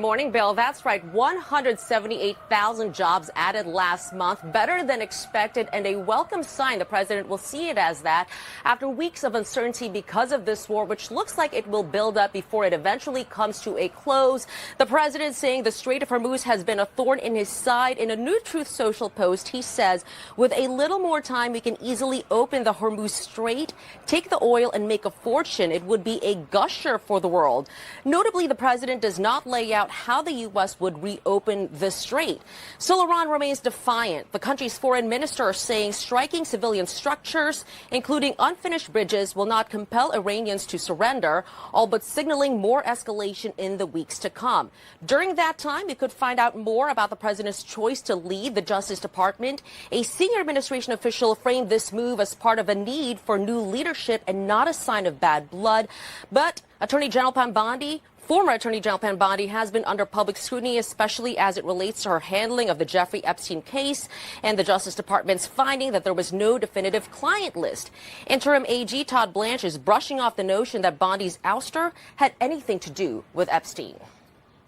morning, Bill. That's right. 178,000 jobs added last month, better than expected, and a welcome sign. The president will see it as that after weeks of uncertainty because of this war, which looks like it will build up before it eventually comes to a close. The president saying the Strait of Hormuz has been a thorn in his side. In a new Truth Social post, he says, with a little more time, we can easily open the Hormuz Strait, take the oil, and make a fortune. It would be a gusher for the world. Notably, the president does not lay out how the U.S. would reopen the strait. So Iran remains defiant. The country's foreign minister is saying striking civilian structures, including unfinished bridges, will not compel Iranians to surrender, all but signaling more escalation in the weeks to come. During that time, we could find out more about the president's choice to lead the Justice Department. A senior administration official framed this move as part of a need for new leadership and not a sign of bad blood. But Attorney General Pam Bondi, former Attorney General Pam Bondi, has been under public scrutiny, especially as it relates to her handling of the Jeffrey Epstein case and the Justice Department's finding that there was no definitive client list. Interim AG Todd Blanche is brushing off the notion that Bondi's ouster had anything to do with Epstein.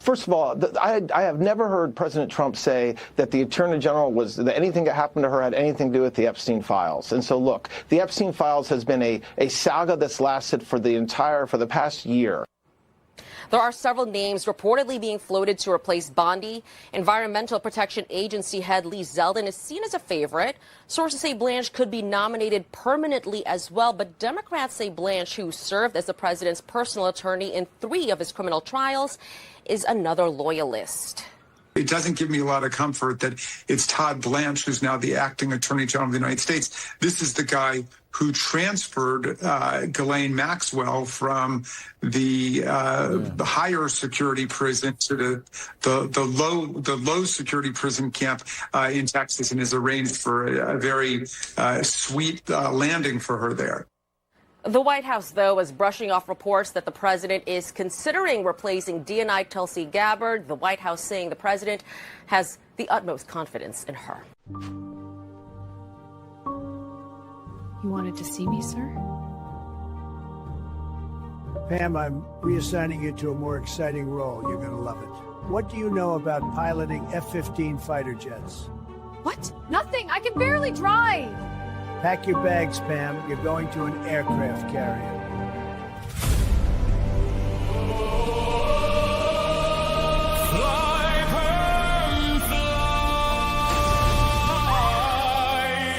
First of all, I have never heard President Trump say that the Attorney General that anything that happened to her had anything to do with the Epstein files. And so, look, the Epstein files has been a saga that's lasted for the past year. There are several names reportedly being floated to replace Bondi. Environmental Protection Agency head Lee Zeldin is seen as a favorite. Sources say Blanche could be nominated permanently as well, but Democrats say Blanche, who served as the president's personal attorney in 3 of his criminal trials, is another loyalist. It doesn't give me a lot of comfort that it's Todd Blanche, who's now the acting Attorney General of the United States. This is the guy who transferred Ghislaine Maxwell from the higher security prison to the low security prison camp in Texas, and has arranged for a very sweet landing for her there. The White House, though, is brushing off reports that the president is considering replacing DNI Tulsi Gabbard. The White House saying the president has the utmost confidence in her. You wanted to see me, sir? Pam, I'm reassigning you to a more exciting role. You're going to love it. What do you know about piloting F-15 fighter jets? What? Nothing. I can barely drive. Pack your bags, Pam. You're going to an aircraft carrier. Fly, Pam, fly.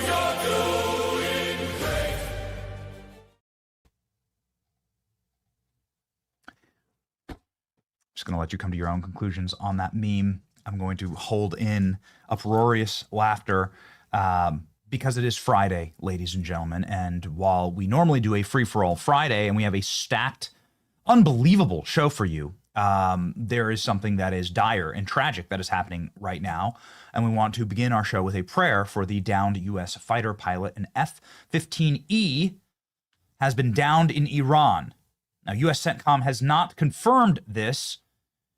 You're doing great. Just going to let you come to your own conclusions on that meme. I'm going to hold in uproarious laughter because it is Friday, ladies and gentlemen, and while we normally do a free-for-all Friday and we have a stacked, unbelievable show for you, there is something that is dire and tragic that is happening right now, and we want to begin our show with a prayer for the downed U.S. fighter pilot. An F-15E has been downed in Iran. Now, U.S. CENTCOM has not confirmed this.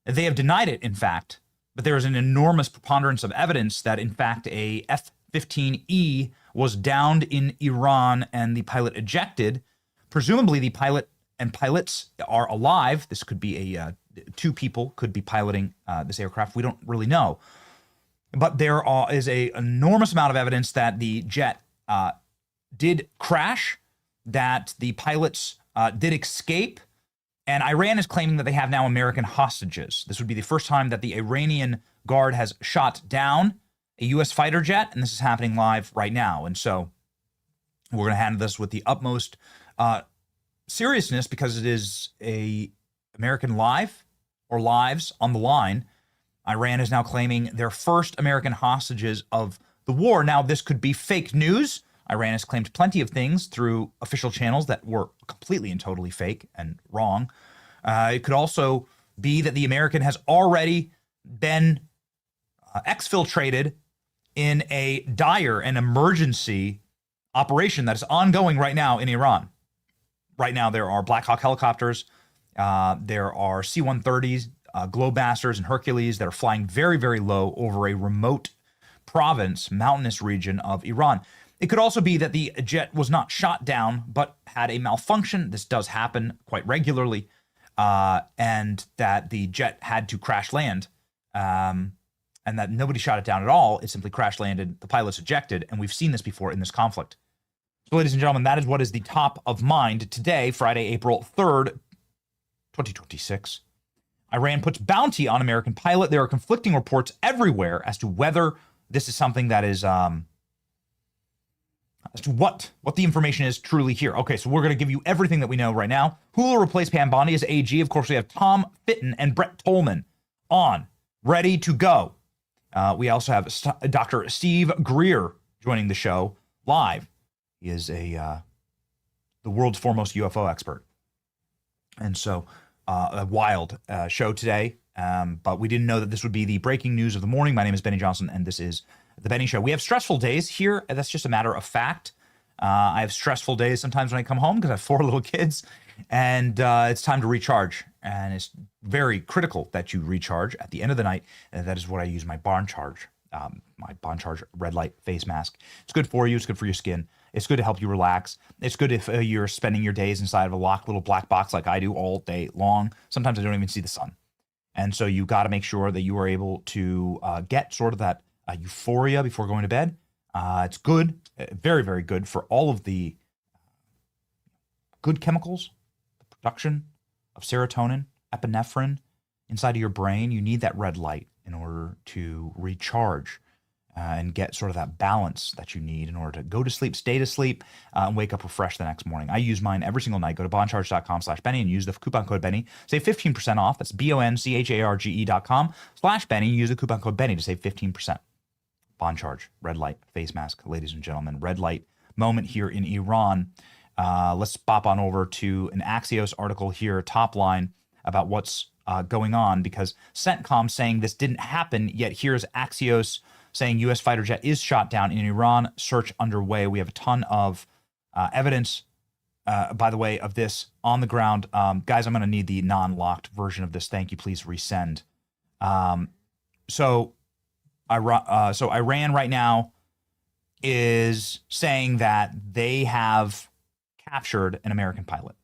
They have denied it, in fact, but there is an enormous preponderance of evidence that, in fact, a F-15E was downed in Iran and the pilot ejected. Presumably, the pilot and pilots are alive. This could be 2 people could be piloting this aircraft. We don't really know. But there is an enormous amount of evidence that the jet did crash, that the pilots did escape, and Iran is claiming that they have now American hostages. This would be the first time that the Iranian Guard has shot down a U.S. fighter jet, and this is happening live right now. And so we're going to handle this with the utmost seriousness because it is a American life or lives on the line. Iran is now claiming their first American hostages of the war. Now, this could be fake news. Iran has claimed plenty of things through official channels that were completely and totally fake and wrong. It could also be that the American has already been exfiltrated in a dire and emergency operation that is ongoing right now in Iran. Right now, there are Black Hawk helicopters, there are C-130s, Globemasters, and Hercules that are flying very, very low over a remote province, mountainous region of Iran. It could also be that the jet was not shot down, but had a malfunction. This does happen quite regularly. and that the jet had to crash land, and that nobody shot it down at all. It simply crash landed. The pilots ejected, and we've seen this before in this conflict. So, ladies and gentlemen, that is what is the top of mind today, Friday, April 3rd, 2026. Iran puts bounty on American pilot. There are conflicting reports everywhere as to whether this is something that is, as to what the information is truly here. Okay, so we're going to give you everything that we know right now. Who will replace Pam Bondi as AG? Of course, we have Tom Fitton and Brett Tolman on, ready to go. We also have Dr. Steve Greer joining the show live. He is the world's foremost UFO expert. And so a wild show today, but we didn't know that this would be the breaking news of the morning. My name is Benny Johnson, and this is The Benny Show. We have stressful days here. That's just a matter of fact. I have stressful days sometimes when I come home because I have 4 little kids, and it's time to recharge. And it's very critical that you recharge at the end of the night, and that is what I use my Barn Charge. My Barn Charge red light face mask. It's good for you. It's good for your skin. It's good to help you relax. It's good if you're spending your days inside of a locked little black box like I do all day long. Sometimes I don't even see the sun. And so you got to make sure that you are able to get sort of that euphoria before going to bed. It's good, very, very good for all of the good chemicals, the production of serotonin, epinephrine inside of your brain. You need that red light in order to recharge and get sort of that balance that you need in order to go to sleep, stay to sleep, and wake up refreshed the next morning. I use mine every single night. Go to boncharge.com/Benny and use the coupon code Benny. Save 15% off. That's boncharge.com/Benny. Use the coupon code Benny to save 15%. Boncharge, red light, face mask, ladies and gentlemen. Red light moment here in Iran. Let's pop on over to an Axios article here, top line, about what's going on, because CENTCOM saying this didn't happen, yet here's Axios saying U.S. fighter jet is shot down in Iran, search underway. We have a ton of evidence, by the way, of this on the ground. Guys, I'm going to need the non-locked version of this. Thank you. Please resend. So Iran right now is saying that they have captured an American pilot.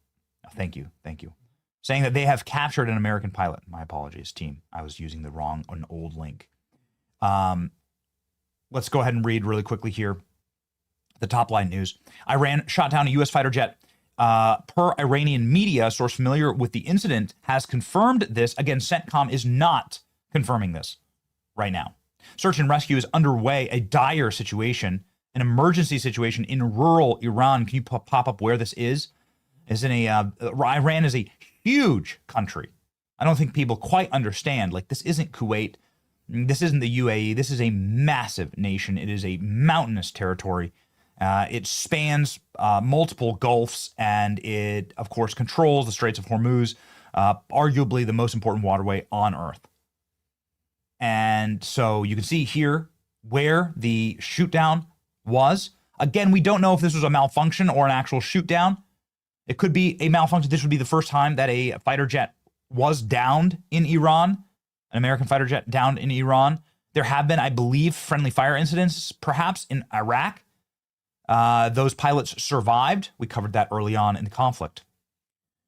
Thank you. Saying that they have captured an American pilot. My apologies, team. I was using an old link. Let's go ahead and read really quickly here the top line news. Iran shot down a U.S. fighter jet. Per Iranian media, a source familiar with the incident has confirmed this. Again, CENTCOM is not confirming this right now. Search and rescue is underway. A dire situation, an emergency situation in rural Iran. Can you pop up where this is? Iran is a huge country. I don't think people quite understand. Like, this isn't Kuwait. This isn't the UAE. This is a massive nation. It is a mountainous territory. It spans multiple gulfs, and it, of course, controls the Straits of Hormuz, arguably the most important waterway on Earth. And so you can see here where the shoot down was. Again, we don't know if this was a malfunction or an actual shoot down. It could be a malfunction. This would be the first time that a fighter jet was downed in Iran, an American fighter jet downed in Iran. There have been, I believe, friendly fire incidents, perhaps in Iraq. Those pilots survived. We covered that early on in the conflict.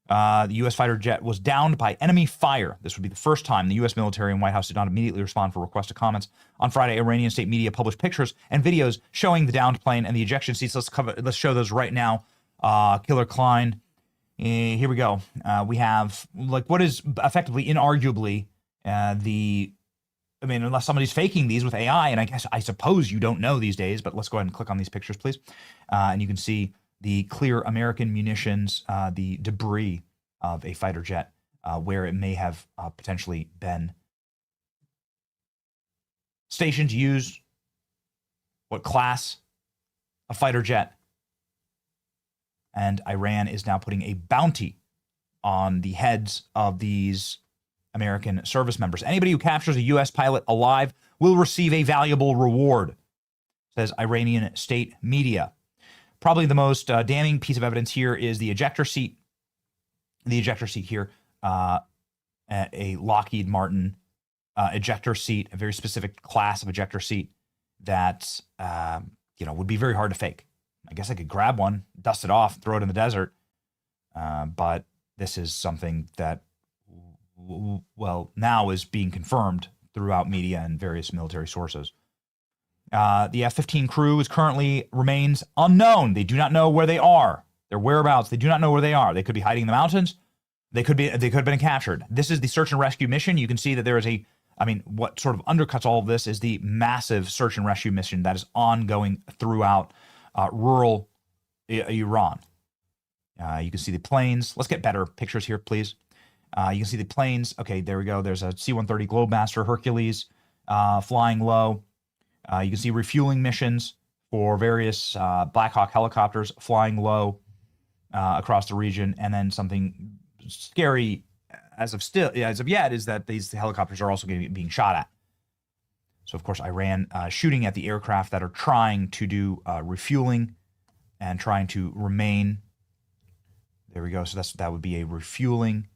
The U.S. fighter jet was downed by enemy fire. This would be the first time. The U.S. military and White House did not immediately respond for requested comments. On Friday, Iranian state media published pictures and videos showing the downed plane and the ejection seats. Let's show those right now. Killer Klein. Here we go. We have what is effectively, inarguably, unless somebody's faking these with AI, and I suppose you don't know these days, but let's go ahead and click on these pictures, please. And you can see the clear American munitions, the debris of a fighter jet, where it may have potentially been stationed, used, what class of fighter jet. And Iran is now putting a bounty on the heads of these American service members. Anybody who captures a U.S. pilot alive will receive a valuable reward, says Iranian state media. Probably the most damning piece of evidence here is the ejector seat. The ejector seat here, a Lockheed Martin ejector seat, a very specific class of ejector seat that would be very hard to fake. I guess I could grab one, dust it off, throw it in the desert. But this is something that now is being confirmed throughout media and various military sources. The F-15 crew currently remains unknown. They do not know where they are. Their whereabouts, they do not know where they are. They could be hiding in the mountains. They could have been captured. This is the search and rescue mission. You can see that there is what sort of undercuts all of this is the massive search and rescue mission that is ongoing throughout rural Iran. You can see the planes. Let's get better pictures here, please. You can see the planes. Okay, there we go. There's a C-130 Globemaster Hercules flying low. You can see refueling missions for various Black Hawk helicopters flying low across the region. And then something scary as of yet is that these helicopters are also being shot at. So, of course, Iran shooting at the aircraft that are trying to do refueling and trying to remain. There we go. So that would be a refueling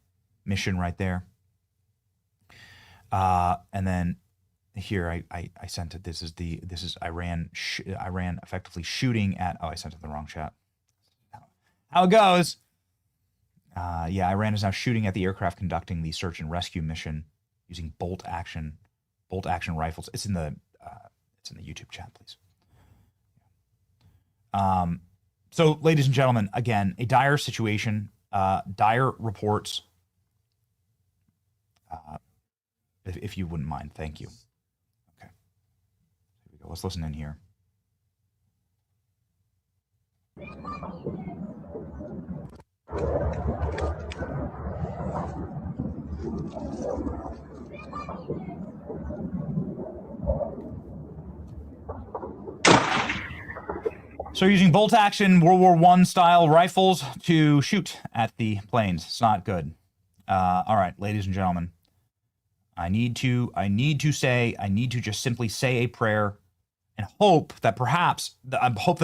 mission right there. And then here I sent it. This is Iran effectively shooting at. Oh, I sent it in the wrong chat. How it goes. Iran is now shooting at the aircraft conducting the search and rescue mission using bolt action rifles. It's in the YouTube chat, please. So, ladies and gentlemen, again, a dire situation, dire reports. If you wouldn't mind, thank you. Okay, here we go. Let's listen in here. So using bolt action World War I style rifles to shoot at the planes. It's not good. All right, ladies and gentlemen, I need to just simply say a prayer and hope that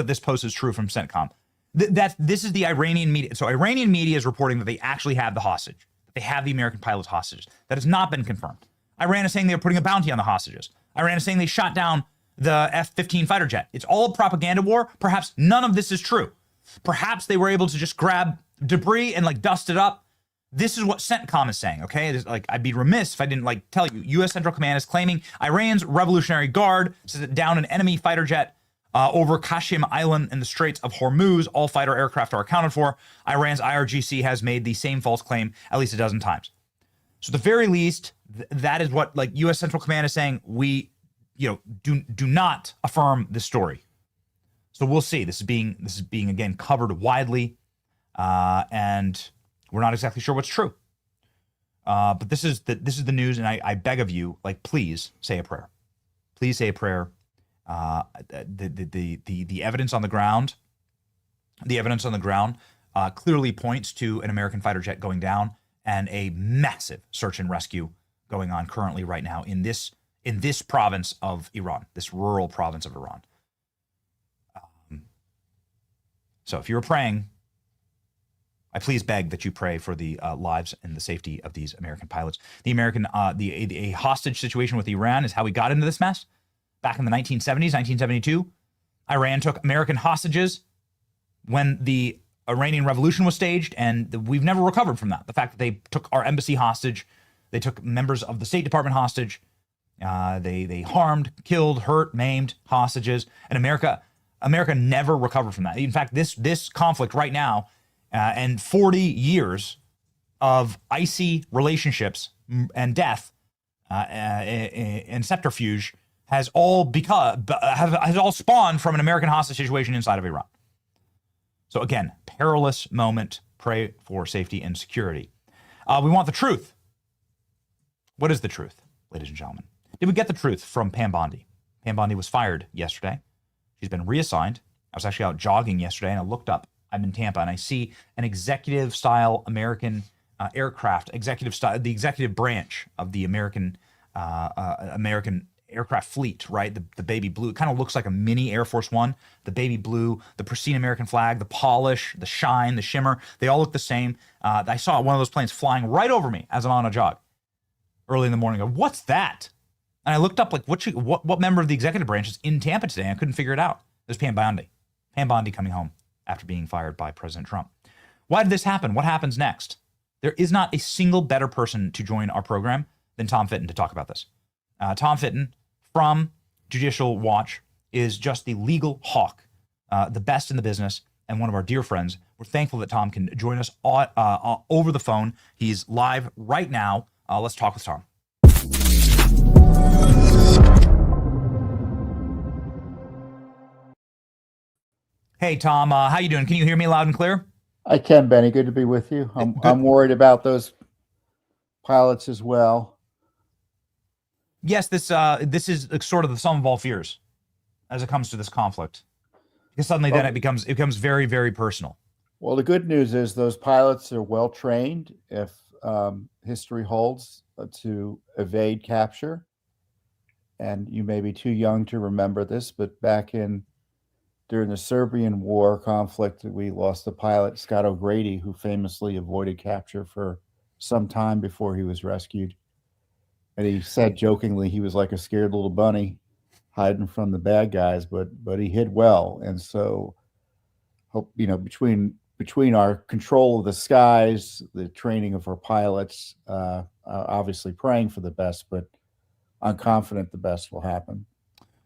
this post is true from CENTCOM. That this is the Iranian media. So Iranian media is reporting that they actually have the hostage. That they have the American pilots hostages. That has not been confirmed. Iran is saying they're putting a bounty on the hostages. Iran is saying they shot down the F-15 fighter jet. It's all a propaganda war. Perhaps none of this is true. Perhaps they were able to just grab debris and dust it up. This is what CENTCOM is saying, okay? I'd be remiss if I didn't tell you. U.S. Central Command is claiming Iran's Revolutionary Guard says it downed an enemy fighter jet over Qasem Island in the Straits of Hormuz. All fighter aircraft are accounted for. Iran's IRGC has made the same false claim at least a dozen times. So at the very least, that is what U.S. Central Command is saying. We, do not affirm this story. So we'll see. This is being again covered widely, and we're not exactly sure what's true. But this is the news, and I beg of you, please say a prayer. Please say a prayer. The evidence on the ground, clearly points to an American fighter jet going down and a massive search and rescue going on currently right now in this province of Iran, this rural province of Iran. So if you're praying, I please beg that you pray for the lives and the safety of these American pilots. A hostage situation with Iran is how we got into this mess. Back in the 1970s, 1972, Iran took American hostages when the Iranian Revolution was staged, and we've never recovered from that. The fact that they took our embassy hostage, they took members of the State Department hostage, they harmed, killed, hurt, maimed hostages, and America never recovered from that. In fact, this conflict right now, and 40 years of icy relationships and death and subterfuge has all spawned from an American hostage situation inside of Iran. So again, perilous moment. Pray for safety and security. We want the truth. What is the truth, ladies and gentlemen? Did we get the truth from Pam Bondi? Pam Bondi was fired yesterday. She's been reassigned. I was actually out jogging yesterday, and I looked up. I'm in Tampa, and I see an executive-style American aircraft, the executive branch of the American aircraft fleet, right? The baby blue. It kind of looks like a mini Air Force One. The baby blue, the pristine American flag, the polish, the shine, the shimmer. They all look the same. I saw one of those planes flying right over me as I'm on a jog early in the morning. What's that? And I looked up what member of the executive branch is in Tampa today. I couldn't figure it out. It was Pam Bondi. Pam Bondi coming home after being fired by President Trump. Why did this happen? What happens next? There is not a single better person to join our program than Tom Fitton to talk about this. Tom Fitton from Judicial Watch is just the legal hawk, the best in the business, and one of our dear friends. We're thankful that Tom can join us over the phone. He's live right now. Let's talk with Tom. Hey, Tom, how you doing? Can you hear me loud and clear? I can, Benny. Good to be with you. I'm worried about those pilots as well. Yes, this is sort of the sum of all fears as it comes to this conflict, because suddenly then it becomes very, very personal. Well, the good news is those pilots are well trained, if history holds, to evade capture. And you may be too young to remember this, but during the Serbian War conflict, we lost a pilot, Scott O'Grady, who famously avoided capture for some time before he was rescued. And he said jokingly he was like a scared little bunny hiding from the bad guys, but he hid well. And so, between our control of the skies, the training of our pilots, obviously praying for the best, but I'm confident the best will happen.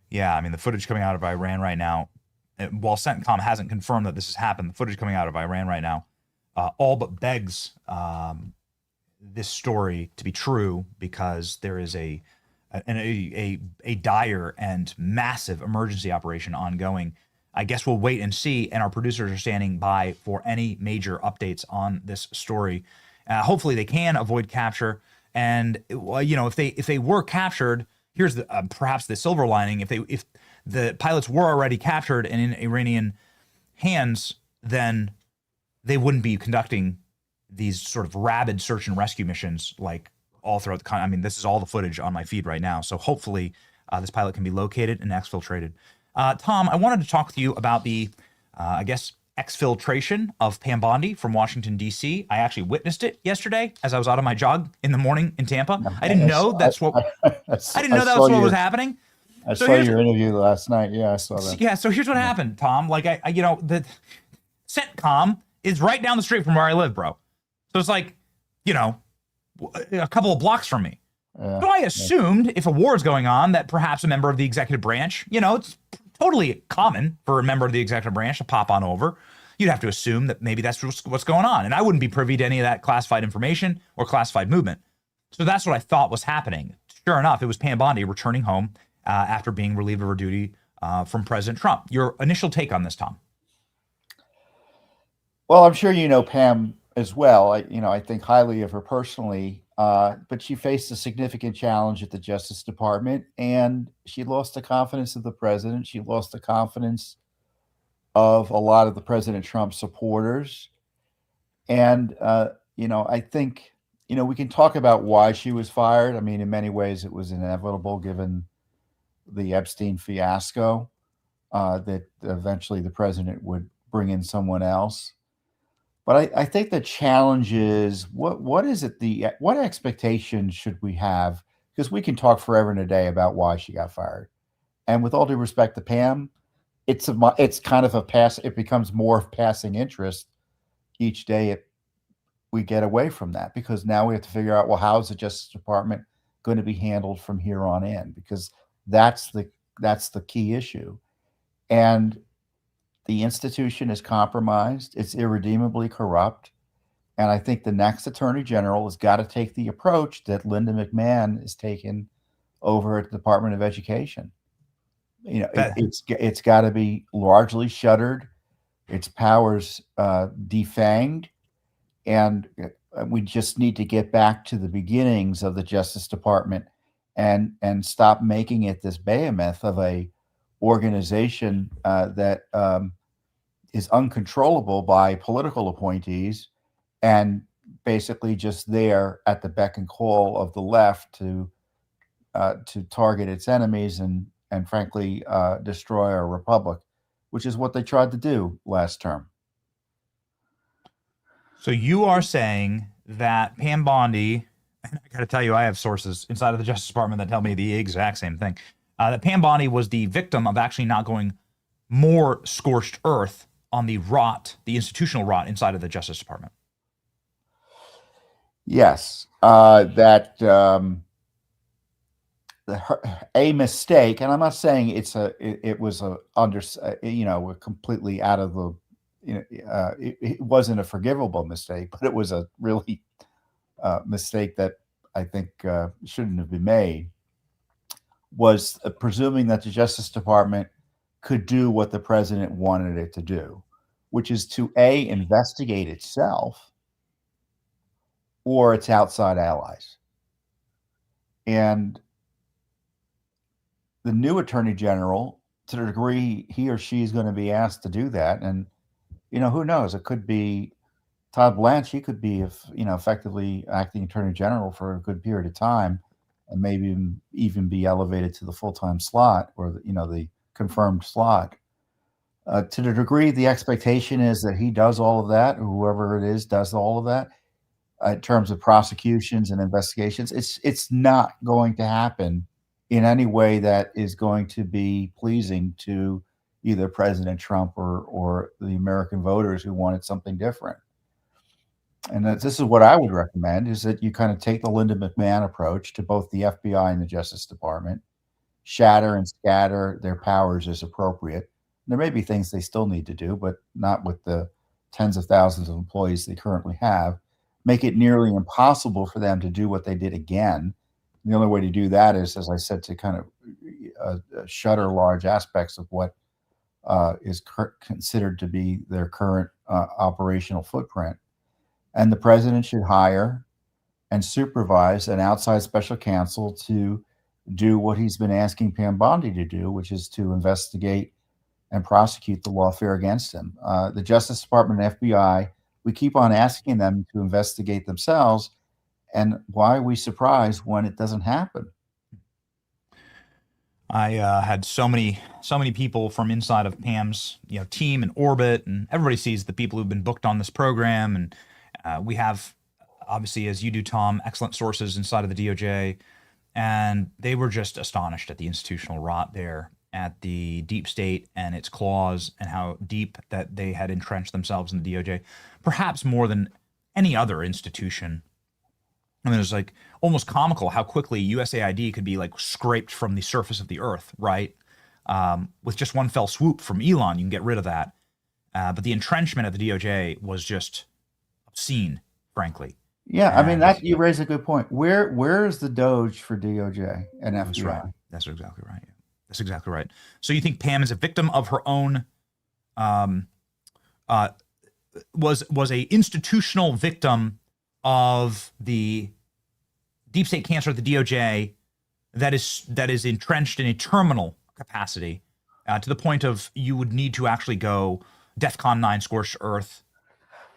Yeah, I mean, the footage coming out of Iran right now, while CENTCOM hasn't confirmed that this has happened, the footage coming out of Iran right now all but begs this story to be true, because there is a dire and massive emergency operation ongoing. I guess we'll wait and see, and our producers are standing by for any major updates on this story. Hopefully they can avoid capture, and if they were captured, here's the perhaps the silver lining: if the pilots were already captured and in Iranian hands, then they wouldn't be conducting these sort of rabid search and rescue missions like all throughout the country. I mean, this is all the footage on my feed right now. So hopefully this pilot can be located and exfiltrated. Tom, I wanted to talk with you about the, exfiltration of Pam Bondi from Washington, D.C. I actually witnessed it yesterday as I was out on my jog in the morning in Tampa. I didn't know that's what was happening. I saw your interview last night. Yeah, I saw that. Yeah, so here's what happened, Tom. Like, the CENTCOM is right down the street from where I live, bro. So it's like, a couple of blocks from me. So I assumed if a war is going on that perhaps a member of the executive branch, it's totally common for a member of the executive branch to pop on over. You'd have to assume that maybe that's what's going on. And I wouldn't be privy to any of that classified information or classified movement. So that's what I thought was happening. Sure enough, it was Pam Bondi returning home after being relieved of her duty from President Trump. Your initial take on this, Tom? Well, I'm sure you know Pam as well. I think highly of her personally, but she faced a significant challenge at the Justice Department, and she lost the confidence of the president. She lost the confidence of a lot of the President Trump supporters. And, I think, we can talk about why she was fired. I mean, in many ways, it was inevitable given the Epstein fiasco, that eventually the president would bring in someone else. But I think the challenge is what expectations should we have? Because we can talk forever and a day about why she got fired. And with all due respect to Pam, it's kind of it becomes more of passing interest each day we get away from that, because now we have to figure out, well, how is the Justice Department going to be handled from here on in? Because that's the key issue. And the institution is compromised. It's irredeemably corrupt. And I think the next attorney general has got to take the approach that Linda McMahon is taking over at the Department of Education. It's got to be largely shuttered, its powers defanged, and we just need to get back to the beginnings of the Justice Department and stop making it this behemoth of a organization that is uncontrollable by political appointees and basically just there at the beck and call of the left to target its enemies and frankly destroy our republic, which is what they tried to do last term. So you are saying that Pam Bondi, and I got to tell you, I have sources inside of the Justice Department that tell me the exact same thing, that Pam Bondi was the victim of actually not going more scorched earth on the institutional rot inside of the Justice Department. Yes, that a mistake, and I'm not saying it was a a completely out of the it wasn't a forgivable mistake, but it was a really mistake that I think shouldn't have been made. Was presuming that the Justice Department could do what the president wanted it to do, which is to investigate itself or its outside allies. And the new attorney general, to the degree he or she is going to be asked to do that, and who knows, it could be Todd Blanche. He could be, effectively acting attorney general for a good period of time, and maybe even be elevated to the full-time slot, or the confirmed slot. To the degree the expectation is that he does all of that, or whoever it is does all of that, in terms of prosecutions and investigations, it's not going to happen in any way that is going to be pleasing to either President Trump or the American voters who wanted something different. And this is what I would recommend, is that you kind of take the Linda McMahon approach to both the FBI and the Justice Department, shatter and scatter their powers as appropriate. There may be things they still need to do, but not with the tens of thousands of employees they currently have. Make it nearly impossible for them to do what they did again. And the only way to do that is, as I said, to kind of shutter large aspects of what is considered to be their current operational footprint. And the president should hire and supervise an outside special counsel to do what he's been asking Pam Bondi to do, which is to investigate and prosecute the lawfare against him. The Justice Department and FBI, we keep on asking them to investigate themselves. And why are we surprised when it doesn't happen? I had so many people from inside of Pam's team and orbit, and everybody sees the people who've been booked on this program, and we have, obviously, as you do, Tom, excellent sources inside of the DOJ, and they were just astonished at the institutional rot there, at the deep state and its claws, and how deep that they had entrenched themselves in the DOJ, perhaps more than any other institution. I mean, it was like almost comical how quickly USAID could be like scraped from the surface of the earth, right? With just one fell swoop from Elon, you can get rid of that. But the entrenchment of the DOJ was just obscene, frankly. Yeah, I mean, that you raise a good point. Where is the Doge for DOJ and FBI? That's right. That's exactly right. That's exactly right. So you think Pam is a victim of her own, was a institutional victim of the deep state cancer at the DOJ that is entrenched in a terminal capacity, to the point of you would need to actually go DEFCON 9 scorched earth.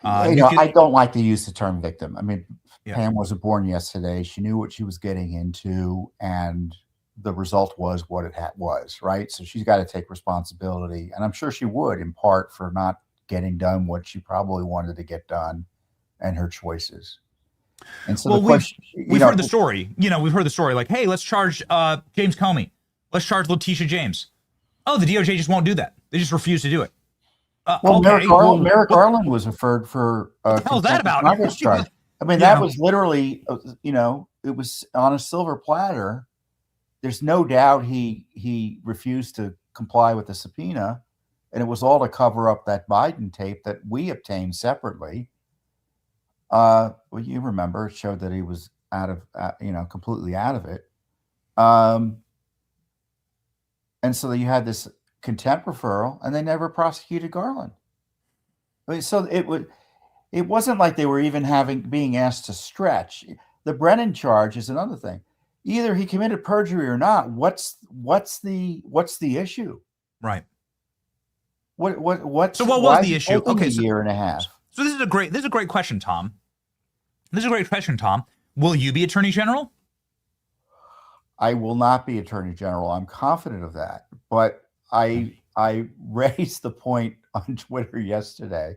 I don't like to use the term victim. I mean, Yeah. Pam wasn't born yesterday. She knew what she was getting into, and the result was what it was, right? So she's got to take responsibility, and I'm sure she would, in part, for not getting done what she probably wanted to get done, and her choices. And so we've heard the story. We've heard the story like, hey, let's charge James Comey. Let's charge Letitia James. Oh, the DOJ just won't do that. They just refuse to do it. Merrick Garland was referred for. What the hell is that about? Charge. I mean, that was literally, it was on a silver platter. There's no doubt he refused to comply with the subpoena, and it was all to cover up that Biden tape that we obtained separately. Well, you remember, it showed that he was completely out of it. And so you had this contempt referral, and they never prosecuted Garland. I mean, so it wasn't like they were even being asked to stretch. The Brennan charge is another thing. Either he committed perjury or not. What's the issue? Right. What? So what was the issue? Okay, year and a half. So this is a great question, Tom. This is a great question, Tom. Will you be Attorney General? I will not be Attorney General. I'm confident of that. But I raised the point on Twitter yesterday,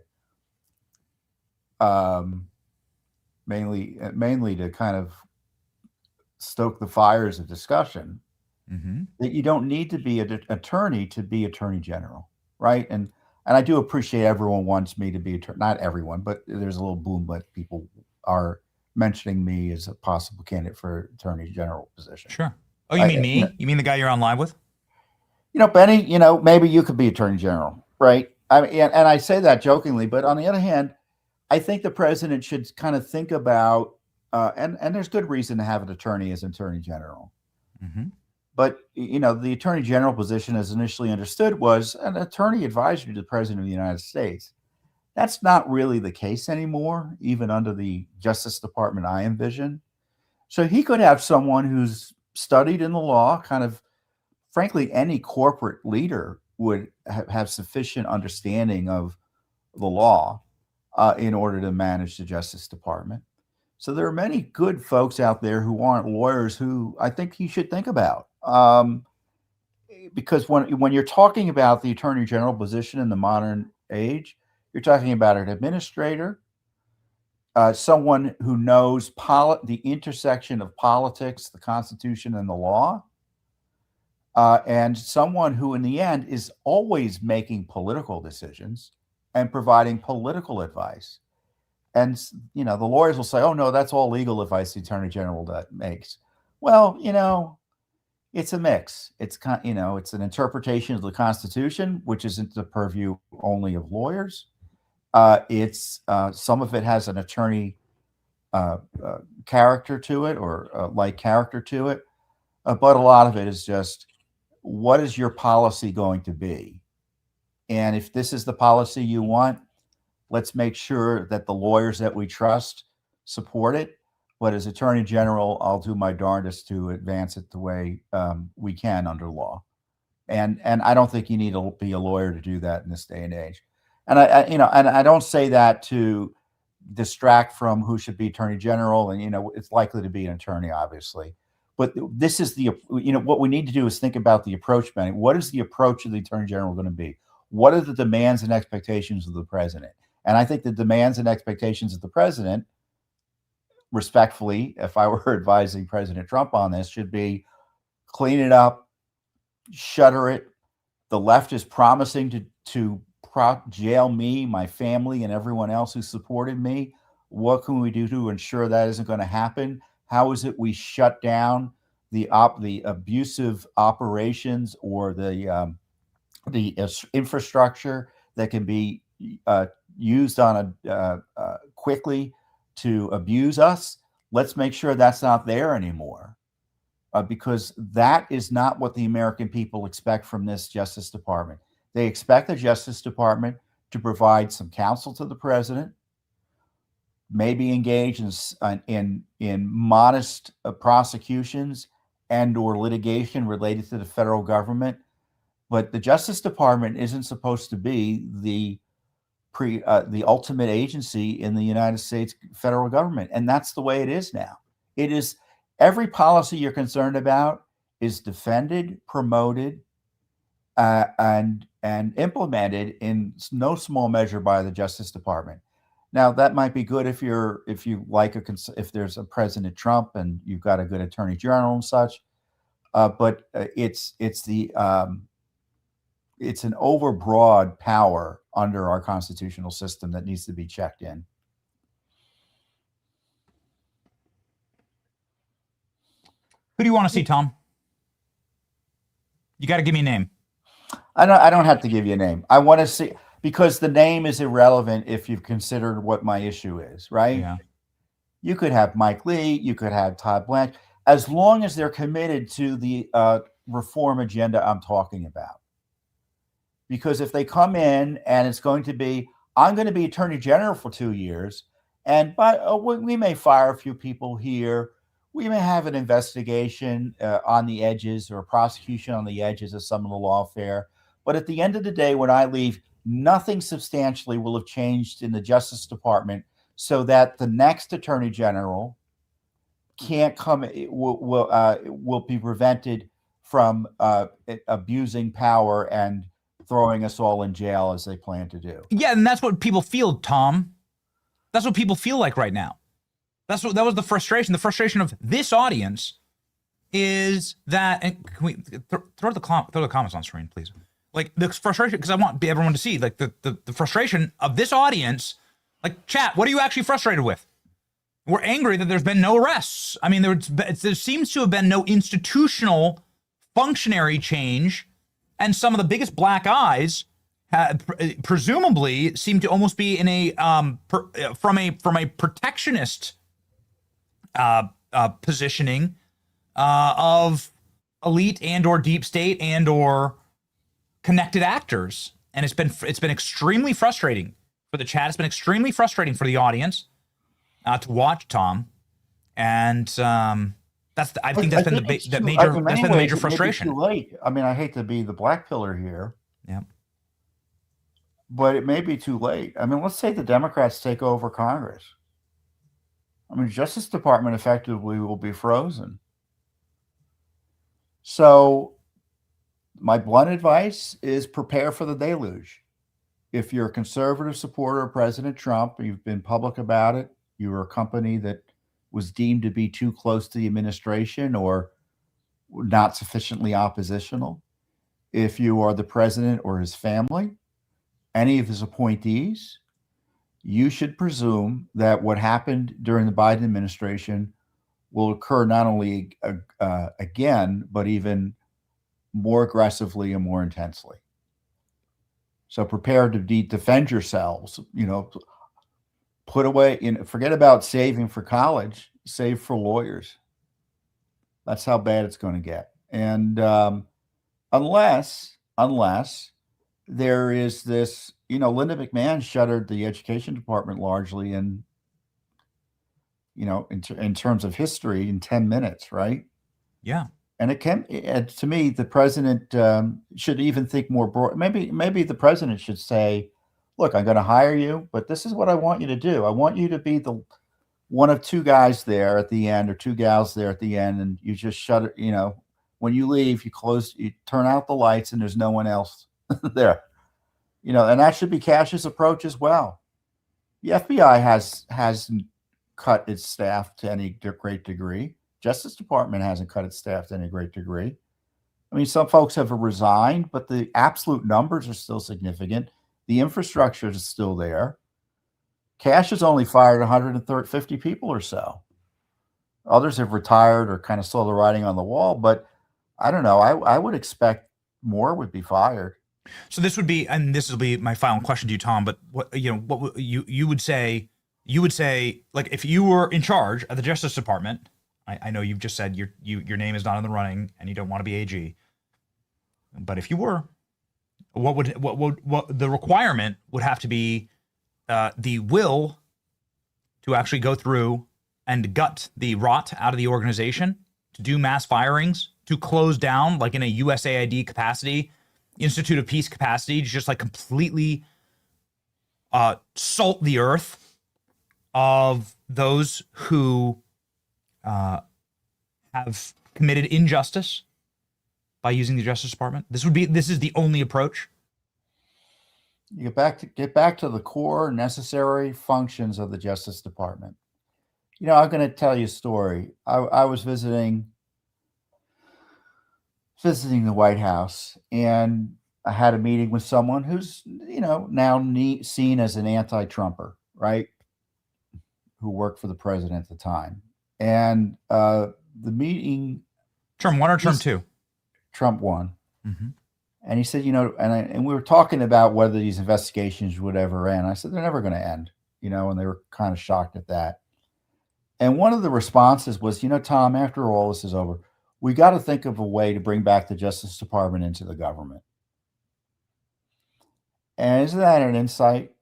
mainly to kind of stoke the fires of discussion, that you don't need to be an attorney to be Attorney General, right? And I do appreciate everyone wants me to be not everyone, but there's a little boom that people are mentioning me as a possible candidate for Attorney General position. Sure. Oh, you mean me? You know, You mean the guy you're on live with? Benny, maybe you could be Attorney General, right? I mean, and I say that jokingly, but on the other hand, I think the president should kind of think about, and there's good reason to have an attorney as Attorney General. Mm-hmm. But, the Attorney General position as initially understood was an attorney advisor to the President of the United States. That's not really the case anymore, even under the Justice Department I envision. So he could have someone who's studied in the law, kind of, frankly, any corporate leader would have sufficient understanding of the law in order to manage the Justice Department. So there are many good folks out there who aren't lawyers who I think he should think about. Because when you're talking about the Attorney General position in the modern age, you're talking about an administrator, someone who knows the intersection of politics, the Constitution, and the law, and someone who, in the end, is always making political decisions and providing political advice. And, the lawyers will say, oh, no, that's all legal advice the Attorney General makes. Well, it's a mix. It's it's an interpretation of the Constitution, which isn't the purview only of lawyers. It's some of it has an attorney character to it, or like character to it, but a lot of it is just, what is your policy going to be? And if this is the policy you want, let's make sure that the lawyers that we trust support it. But as Attorney General, I'll do my darndest to advance it the way we can under law. And I don't think you need to be a lawyer to do that in this day and age. And I don't say that to distract from who should be Attorney General. And, it's likely to be an attorney, obviously. But this is what we need to do is think about the approach, Benny. What is the approach of the Attorney General going to be? What are the demands and expectations of the president? And I think the demands and expectations of the president, respectfully, if I were advising President Trump on this, should be clean it up, shutter it. The left is promising to jail me, my family, and everyone else who supported me. What can we do to ensure that isn't going to happen? How is it we shut down the abusive operations or the infrastructure that can be used on quickly to abuse us? Let's make sure that's not there anymore, because that is not what the American people expect from this Justice Department. They expect the Justice Department to provide some counsel to the president, maybe engage in modest prosecutions and or litigation related to the federal government. But the Justice Department isn't supposed to be the ultimate agency in the United States federal government. And that's the way it is now. It is, every policy you're concerned about is defended, promoted, and implemented in no small measure by the Justice Department. Now, that might be good if if there's a President Trump and you've got a good Attorney General and such. But it's an overbroad power under our constitutional system that needs to be checked in. Who do you want to see, Tom? You got to give me a name. I don't have to give you a name. I want to see, because the name is irrelevant if you've considered what my issue is, right? Yeah. You could have Mike Lee, you could have Todd Blanche, as long as they're committed to the reform agenda I'm talking about. Because if they come in and it's going to be, I'm going to be Attorney General for 2 years, and we may fire a few people here. We may have an investigation on the edges or a prosecution on the edges of some of the lawfare. But at the end of the day, when I leave, nothing substantially will have changed in the Justice Department, so that the next Attorney General can't come, will be prevented from abusing power and throwing us all in jail as they plan to do. Yeah, and that's what people feel, Tom. That's what people feel like right now. That was the frustration. The frustration of this audience is that, and can we throw the comments on screen, please? Like, the frustration, because I want everyone to see, like, the frustration of this audience. Like, chat, what are you actually frustrated with? We're angry that there's been no arrests. I mean, there seems to have been no institutional functionary change, and some of the biggest black eyes presumably seem to almost be in a from a protectionist positioning of elite and or deep state and or connected actors, and it's been extremely frustrating for the chat. It's been extremely frustrating for the audience to watch, Tom, and I think that's been the major frustration. Too late. I mean, I hate to be the black pillar here. Yeah. But it may be too late. I mean, let's say the Democrats take over Congress. I mean, Justice Department effectively will be frozen. So my blunt advice is prepare for the deluge. If you're a conservative supporter of President Trump, you've been public about it, you were a company that was deemed to be too close to the administration or not sufficiently oppositional. If you are the president or his family, any of his appointees, you should presume that what happened during the Biden administration will occur not only again, but even more aggressively and more intensely. So prepare to defend yourselves, put away, forget about saving for college, save for lawyers. That's how bad it's going to get. And unless there is this, Linda McMahon shuttered the education department largely in terms of history in 10 minutes, right? Yeah. And to me, the president should even think more broad. Maybe the president should say, look, I'm going to hire you, but this is what I want you to do. I want you to be the one of two guys there at the end or two gals there at the end. And you just shut it, when you leave, you turn out the lights and there's no one else there. And that should be Cash's approach as well. The FBI hasn't cut its staff to any great degree. Justice Department hasn't cut its staff to any great degree. I mean, some folks have resigned, but the absolute numbers are still significant. The infrastructure is still there. Cash has only fired 150 people or so. Others have retired or kind of saw the writing on the wall, but I don't know. I would expect more would be fired. So this will be my final question to you, Tom. But what you would say, like, if you were in charge of the Justice Department, I know you've just said your name is not in the running and you don't want to be AG, but if you were, what the requirement would have to be the will to actually go through and gut the rot out of the organization, to do mass firings, to close down, like in a USAID capacity, Institute of Peace capacity, just like completely salt the earth of those who have committed injustice by using the Justice Department. This is the only approach. You get back to the core necessary functions of the Justice Department. I'm going to tell you a story. I was visiting the White House, and I had a meeting with someone who's, now seen as an anti-Trumper, right? Who worked for the president at the time. And the meeting... Term one or term two? Trump won. Mm-hmm. And he said, and we were talking about whether these investigations would ever end. I said, they're never going to end, and they were kind of shocked at that. And one of the responses was, Tom, after all this is over, we got to think of a way to bring back the Justice Department into the government. And isn't that an insight?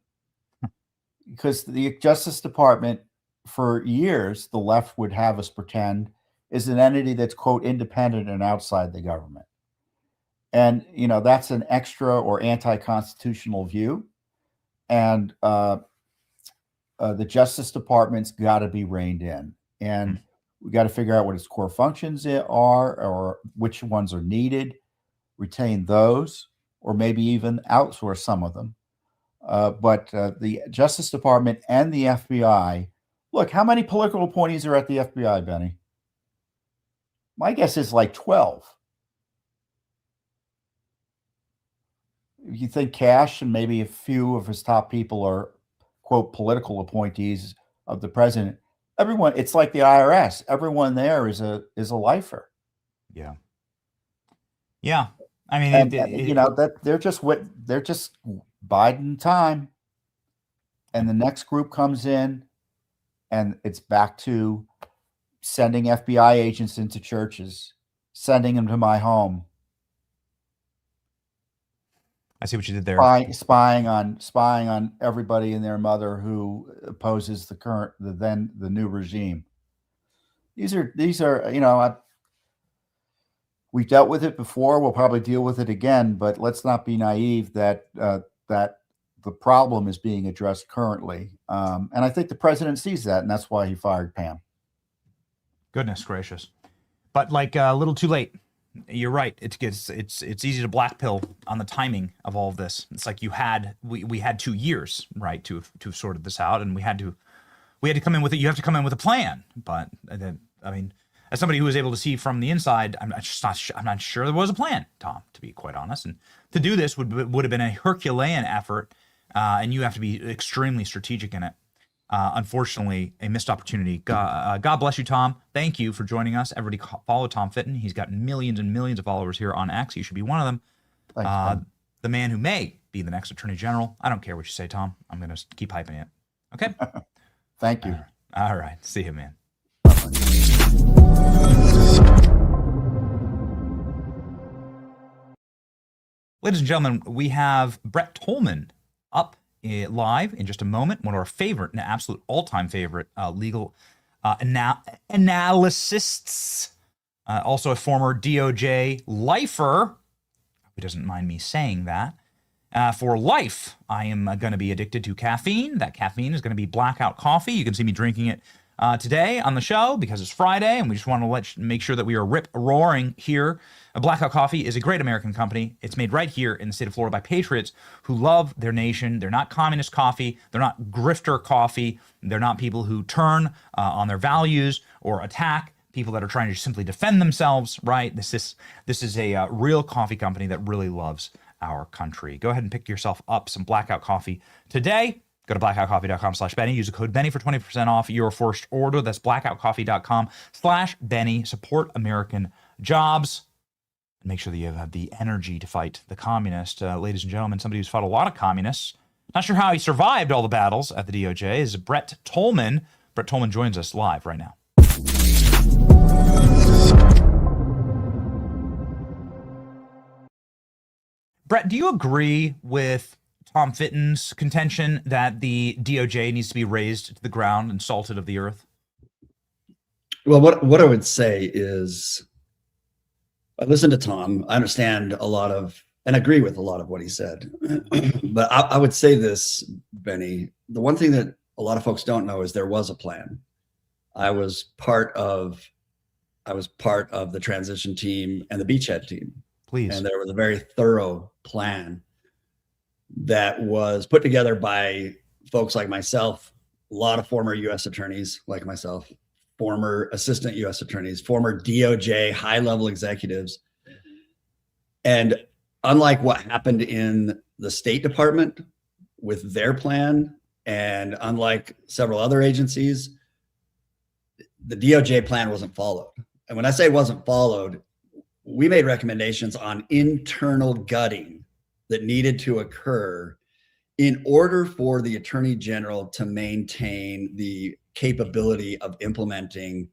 Because the Justice Department, for years, the left would have us pretend is an entity that's, quote, independent and outside the government. And, that's an extra or anti-constitutional view. And the Justice Department's got to be reined in. And we got to figure out what its core functions are, or which ones are needed, retain those, or maybe even outsource some of them. But the Justice Department and the FBI, look, how many political appointees are at the FBI, Benny? My guess is like 12. You think Cash and maybe a few of his top people are, quote, political appointees of the president. Everyone, it's like the IRS. Everyone there is a lifer. Yeah. Yeah. I mean, And that they're just biding time. And the next group comes in, and it's back to sending FBI agents into churches, sending them to my home. I see what you did there. Spying on everybody and their mother who opposes the new regime. These are we've dealt with it before. We'll probably deal with it again, but let's not be naive that that the problem is being addressed currently. And I think the president sees that, and that's why he fired Pam. Goodness gracious. But like a little too late. You're right. It's easy to black pill on the timing of all of this. It's like we had 2 years, right, to have sorted this out, and we had to come in with it. You have to come in with a plan. But I mean, as somebody who was able to see from the inside, I'm not sure there was a plan, Tom, to be quite honest. And to do this would have been a Herculean effort, and you have to be extremely strategic in it. Unfortunately, a missed opportunity. God bless you, Tom. Thank you for joining us. Everybody follow Tom Fitton. He's got millions and millions of followers here on X. You should be one of them. Thanks, the man who may be the next Attorney General. I don't care what you say, Tom. I'm going to keep hyping it. Okay? Thank you. All right. See you, man. Ladies and gentlemen, we have Brett Tolman up live in just a moment. One of our favorite, an absolute all-time favorite legal analysts. Also a former DOJ lifer. He doesn't mind me saying that. For life, I am going to be addicted to caffeine. That caffeine is going to be Blackout Coffee. You can see me drinking it today on the show because it's Friday, and we just want to make sure that we are rip-roaring here. Blackout Coffee is a great American company. It's made right here in the state of Florida by patriots who love their nation. They're not communist coffee. They're not grifter coffee. They're not people who turn on their values or attack people that are trying to simply defend themselves, right? This is a real coffee company that really loves our country. Go ahead and pick yourself up some Blackout Coffee today. Go to blackoutcoffee.com/Benny. Use the code Benny for 20% off your first order. That's blackoutcoffee.com/Benny. Support American jobs. And make sure that you have the energy to fight the communists. Ladies and gentlemen, somebody who's fought a lot of communists. Not sure how he survived all the battles at the DOJ is Brett Tolman. Brett Tolman joins us live right now. Brett, do you agree with Tom Fitton's contention that the DOJ needs to be razed to the ground and salted of the earth? Well, what I would say is I listened to Tom. I understand a lot of and agree with a lot of what he said. But I would say this, Benny, the one thing that a lot of folks don't know is there was a plan. I was part of the transition team and the beachhead team. Please. And there was a very thorough plan that was put together by folks like myself, a lot of former U.S. attorneys like myself, former assistant U.S. attorneys, former DOJ high-level executives. And unlike what happened in the State Department with their plan, and unlike several other agencies, the DOJ plan wasn't followed. And when I say wasn't followed, we made recommendations on internal gutting that needed to occur in order for the Attorney General to maintain the capability of implementing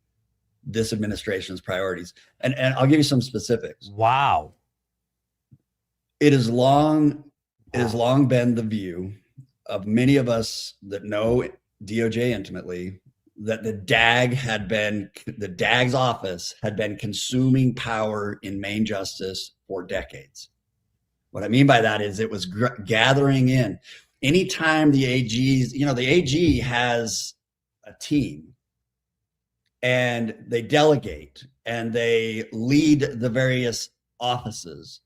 this administration's priorities. And I'll give you some specifics. Wow. It has long been the view of many of us that know DOJ intimately that the DAG's office had been consuming power in Main Justice for decades. What I mean by that is it was gathering in. Anytime the AGs, the AG has a team and they delegate and they lead the various offices.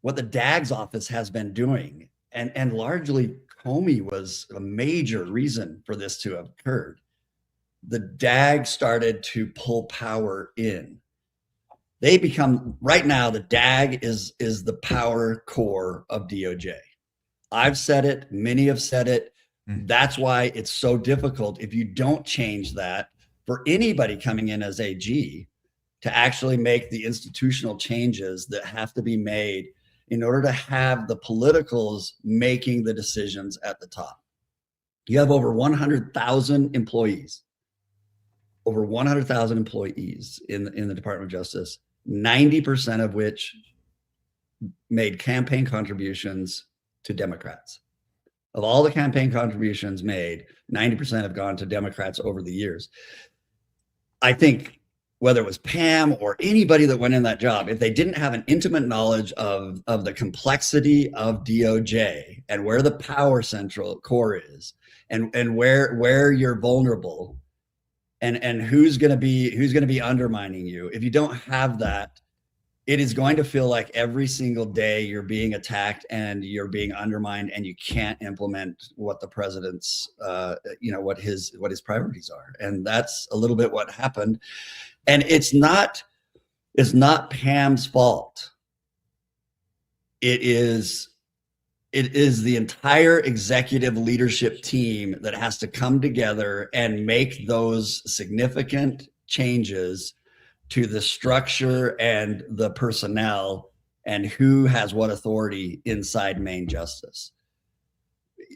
What the DAG's office has been doing, and largely Comey was a major reason for this to have occurred. The DAG started to pull power in. Right now, the DAG is the power core of DOJ. I've said it, many have said it. That's why it's so difficult if you don't change that for anybody coming in as AG to actually make the institutional changes that have to be made in order to have the politicals making the decisions at the top. You have over 100,000 employees, in the Department of Justice, 90% of which made campaign contributions to Democrats. Of all the campaign contributions made, 90% have gone to Democrats over the years. I think whether it was Pam or anybody that went in that job, if they didn't have an intimate knowledge of the complexity of DOJ and where the power central core is, and where you're vulnerable, and who's going to be undermining you, if you don't have that, it is going to feel like every single day you're being attacked and you're being undermined, and you can't implement what the president's, what his priorities are. And that's a little bit what happened. And it's not Pam's fault. It is the entire executive leadership team that has to come together and make those significant changes to the structure and the personnel and who has what authority inside Main Justice.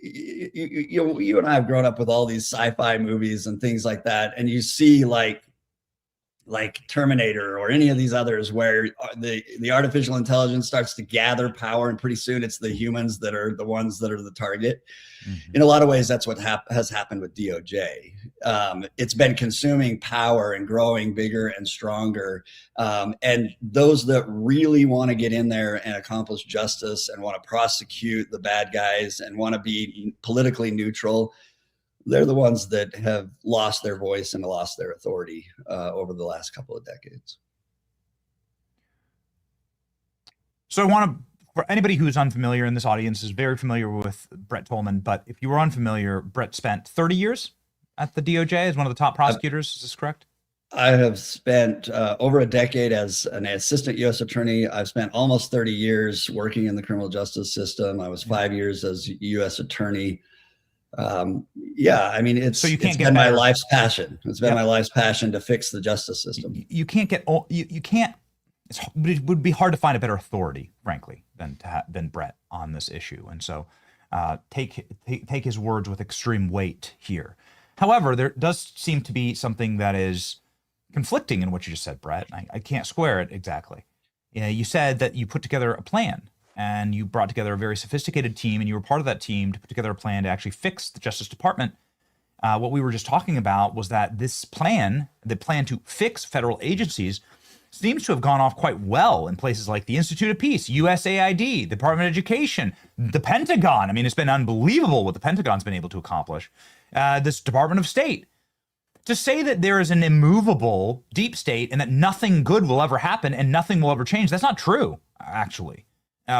You and I have grown up with all these sci-fi movies and things like that, and you see like Terminator or any of these others where the artificial intelligence starts to gather power, and pretty soon it's the humans that are the ones that are the target. Mm-hmm. In a lot of ways, that's what has happened with DOJ. It's been consuming power and growing bigger and stronger. And those that really want to get in there and accomplish justice and want to prosecute the bad guys and want to be politically neutral, they're the ones that have lost their voice and lost their authority over the last couple of decades. So I want to, for anybody who's unfamiliar, and this audience is very familiar with Brett Tolman, but if you were unfamiliar, Brett spent 30 years at the DOJ as one of the top prosecutors. Is this correct? I have spent over a decade as an assistant U.S. attorney. I've spent almost 30 years working in the criminal justice system. I was 5 years as U.S. attorney. I mean, it's been my life's passion. It's been my life's passion to fix the justice system. You can't get, you can't, it would be hard to find a better authority, frankly, than Brett on this issue. And so take his words with extreme weight here. However, there does seem to be something that is conflicting in what you just said, Brett. I can't square it exactly. You said that you put together a plan, and you brought together a very sophisticated team, and you were part of that team to put together a plan to actually fix the Justice Department. What we were just talking about was that this plan, the plan to fix federal agencies, seems to have gone off quite well in places like the Institute of Peace, USAID, Department of Education, the Pentagon. I mean, it's been unbelievable what the Pentagon's been able to accomplish. This Department of State. To say that there is an immovable deep state and that nothing good will ever happen and nothing will ever change, that's not true, actually.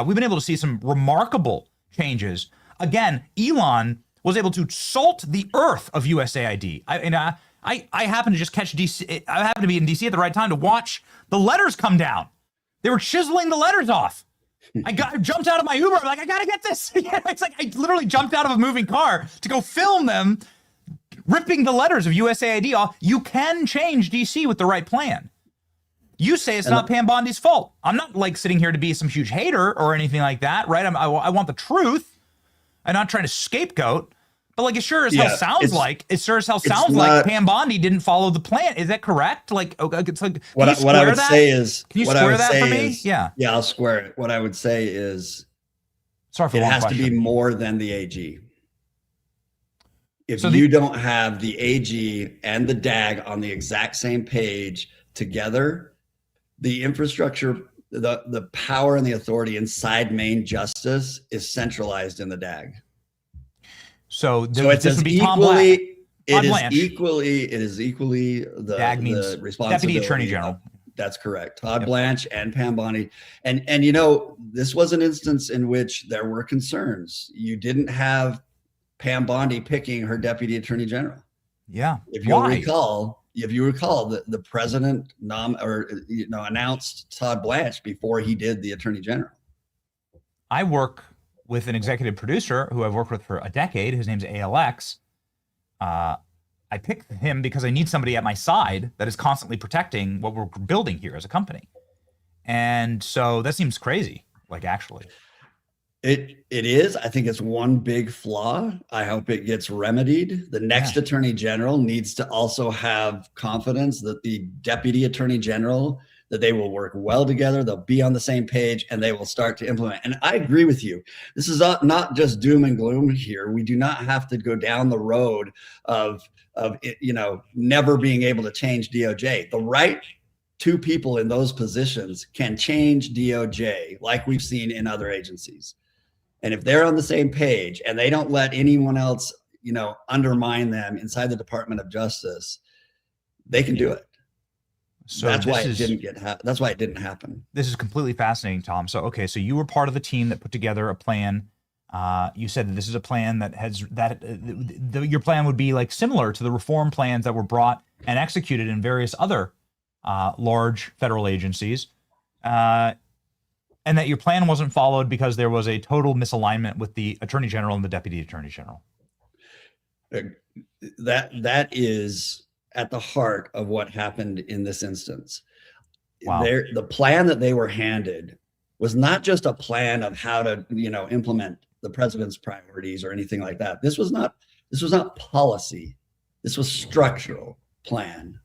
We've been able to see some remarkable changes. Again, Elon was able to salt the earth of USAID. I happened to just catch DC. I happened to be in DC at the right time to watch the letters come down. They were chiseling the letters off. I jumped out of my Uber. I'm like, I gotta get this. It's like I literally jumped out of a moving car to go film them ripping the letters of USAID off. You can change DC with the right plan. You say it's not Pam Bondi's fault. I'm not like sitting here to be some huge hater or anything like that, right? I want the truth. I'm not trying to scapegoat, but like it sure as hell sounds like Pam Bondi didn't follow the plan. Is that correct? Like, it's like what I would say is, can you square that for me? Yeah, I'll square it. What I would say is, sorry for it has to be more than the AG. If you don't have the AG and the DAG on the exact same page together, the infrastructure, the power and the authority inside Main Justice is centralized in the DAG. So it's this would be equally, it is equally the DAG means the responsibility. Deputy Attorney General. That's correct. Todd Blanche and Pam Bondi. And this was an instance in which there were concerns. You didn't have Pam Bondi picking her Deputy Attorney General. Yeah. If you recall, the president announced Todd Blanche before he did the Attorney General. I work with an executive producer who I've worked with for a decade. His name's ALX. I picked him because I need somebody at my side that is constantly protecting what we're building here as a company. And so that seems crazy, like actually. It is. I think it's one big flaw. I hope it gets remedied. The next attorney general needs to also have confidence that the deputy attorney general, that they will work well together, they'll be on the same page, and they will start to implement. And I agree with you. This is not just doom and gloom here. We do not have to go down the road of never being able to change DOJ. The right two people in those positions can change DOJ, like we've seen in other agencies. And if they're on the same page and they don't let anyone else, undermine them inside the Department of Justice, they can do it. So that's why it didn't happen. This is completely fascinating, Tom. So, okay, so you were part of the team that put together a plan. You said that this is a plan your plan would be like similar to the reform plans that were brought and executed in various other large federal agencies. And that your plan wasn't followed because there was a total misalignment with the Attorney General and the Deputy Attorney General. That is at the heart of what happened in this instance. Wow. The plan that they were handed was not just a plan of how to, implement the president's priorities or anything like that. This was not policy. This was structural plan.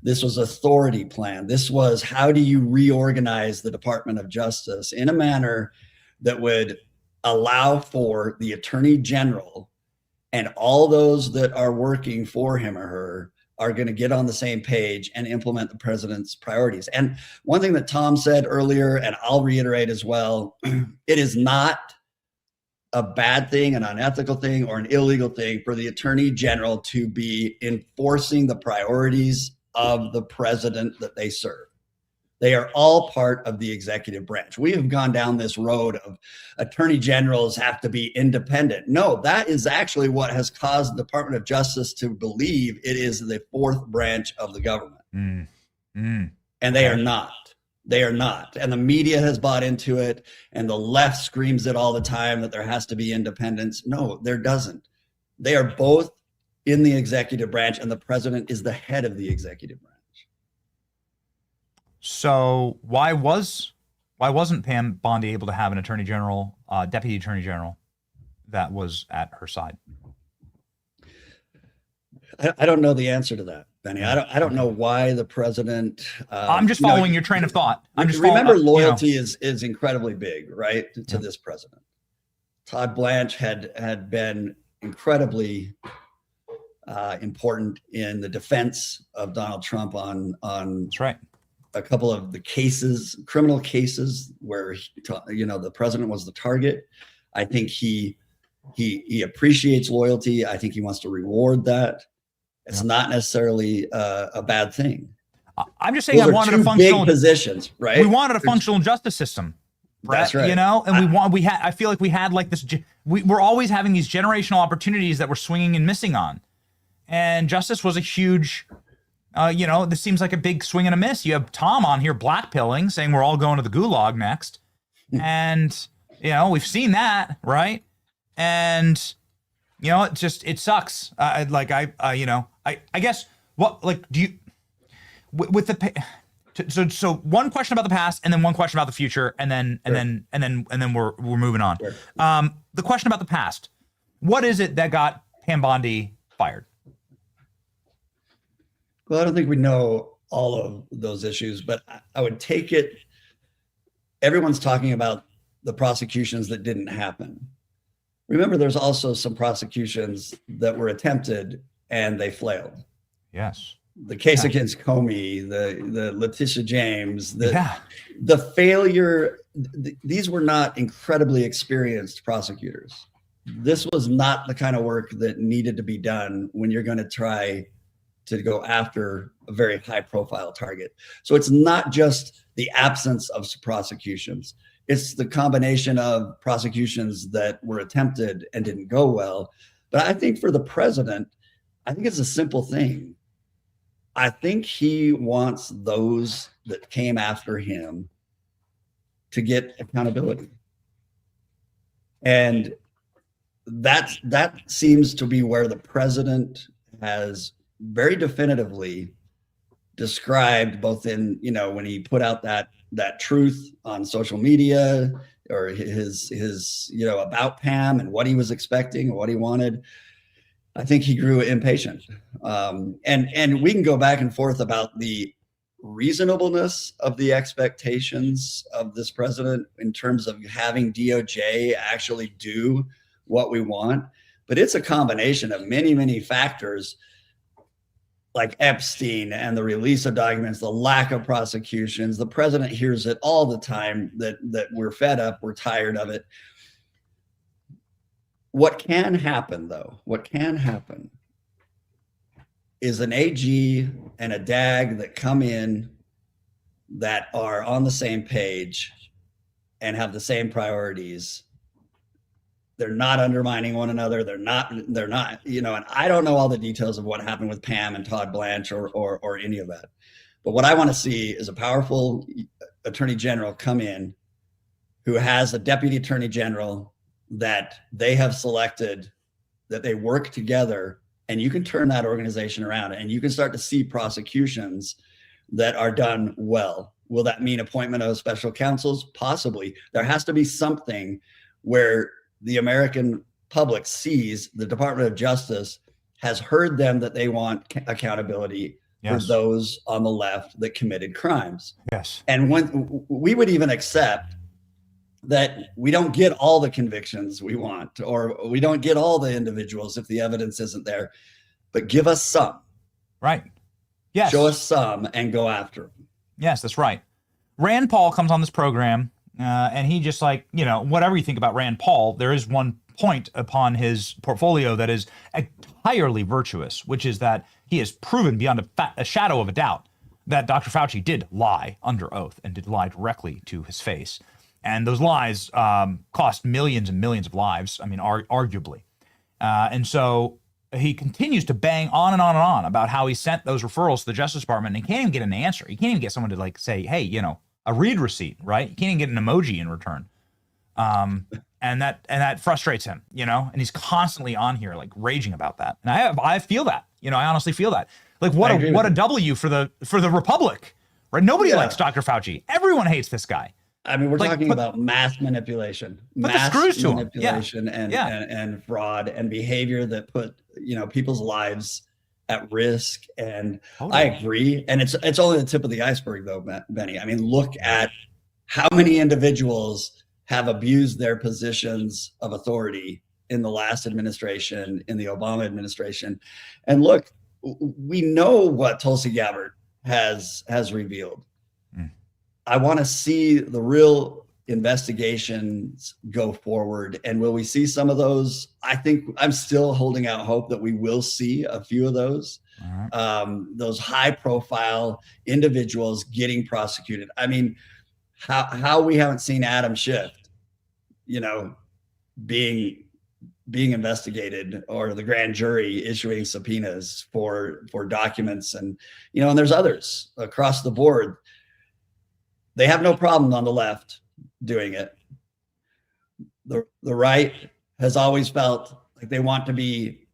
This was authority plan. This was, how do you reorganize the Department of Justice in a manner that would allow for the attorney general and all those that are working for him or her are going to get on the same page and implement the president's priorities. And one thing that Tom said earlier, and I'll reiterate as well, it is not a bad thing, an unethical thing, or an illegal thing for the attorney general to be enforcing the priorities of the president that they serve. They are all part of the executive branch. We have gone down this road of attorney generals have to be independent. No, that is actually what has caused the Department of Justice to believe it is the fourth branch of the government. And they are not. They are not. And the media has bought into it, and the left screams it all the time that there has to be independence. No, there doesn't. They are both in the executive branch, and the president is the head of the executive branch. So why wasn't Pam Bondi able to have an attorney general, deputy attorney general that was at her side? I don't know the answer to that, Benny. I don't know why the president. I'm just following your train of thought. Remember, loyalty is incredibly big, right, to this president. Todd Blanche had been incredibly important in the defense of Donald Trump on That's right. a couple of the criminal cases where the president was the target. I think he appreciates loyalty. I think he wants to reward that. It's not necessarily a bad thing. I'm just saying, Those I wanted a two functional big positions, right? We wanted a functional justice system. That's right. And I feel like we had like this. We're always having these generational opportunities that we're swinging and missing on. And justice was a huge, this seems like a big swing and a miss. You have Tom on here blackpilling, saying we're all going to the gulag next. And, we've seen that, right? And, it sucks. I guess do you, with the, so one question about the past and then one question about the future and then we're moving on. Sure. The question about the past, what is it that got Pam Bondi fired? Well, I don't think we know all of those issues, but I would take it. Everyone's talking about the prosecutions that didn't happen. Remember, there's also some prosecutions that were attempted and they flailed. Yes. The case against Comey, the Letitia James, the failure. These were not incredibly experienced prosecutors. This was not the kind of work that needed to be done when you're going to try to go after a very high profile target. So it's not just the absence of prosecutions. It's the combination of prosecutions that were attempted and didn't go well. But I think for the president, I think it's a simple thing. I think he wants those that came after him to get accountability. And that seems to be where the president has very definitively described, both in, when he put out that truth on social media, or his about Pam and what he was expecting, what he wanted. I think he grew impatient. And we can go back and forth about the reasonableness of the expectations of this president in terms of having DOJ actually do what we want. But it's a combination of many, many factors, like Epstein and the release of documents, the lack of prosecutions. The president hears it all the time that we're fed up, we're tired of it. What can happen, though, is an AG and a DAG that come in that are on the same page and have the same priorities. They're not undermining one another. They're not, and I don't know all the details of what happened with Pam and Todd Blanche or any of that. But what I want to see is a powerful attorney general come in who has a deputy attorney general that they have selected, that they work together, and you can turn that organization around and you can start to see prosecutions that are done well. Will that mean appointment of special counsels? Possibly. There has to be something where the American public sees the Department of Justice has heard them, that they want accountability for those on the left that committed crimes. Yes. And when we would even accept that we don't get all the convictions we want, or we don't get all the individuals if the evidence isn't there, but give us some. Right. Yes. Show us some and go after them. Yes, that's right. Rand Paul comes on this program, and he just, like, whatever you think about Rand Paul, there is one point upon his portfolio that is entirely virtuous, which is that he has proven beyond a shadow of a doubt that Dr. Fauci did lie under oath and did lie directly to his face. And those lies cost millions and millions of lives, arguably. And so he continues to bang on and on and on about how he sent those referrals to the Justice Department, and he can't even get an answer. He can't even get someone to say, hey, a read receipt, right? You can't even get an emoji in return. And that frustrates him, and he's constantly on here like raging about that. And I feel that, I honestly feel that. Like, what a W for the Republic, right? Nobody likes Dr. Fauci. Everyone hates this guy. We're talking about mass manipulation, and fraud and behavior that put, people's lives at risk. And I agree. And it's only the tip of the iceberg, though, Benny. Look at how many individuals have abused their positions of authority in the last administration, in the Obama administration. And look, we know what Tulsi Gabbard has revealed. I want to see the real investigations go forward. And will we see some of those? I think I'm still holding out hope that we will see a few of those. Those high profile individuals getting prosecuted. How we haven't seen Adam Schiff, being investigated, or the grand jury issuing subpoenas for documents, and there's others across the board. They have no problem on the left doing it. The right has always felt like they want to be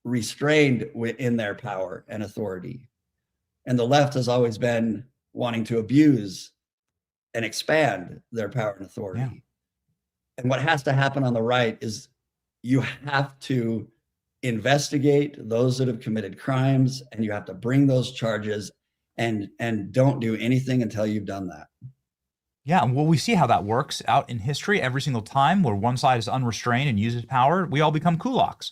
restrained in their power and authority. And the left has always been wanting to abuse and expand their power and authority. Yeah. And what has to happen on the right is you have to investigate those that have committed crimes, and you have to bring those charges, and don't do anything until you've done that. Yeah, well, we see how that works out in history every single time where one side is unrestrained and uses power. We all become kulaks.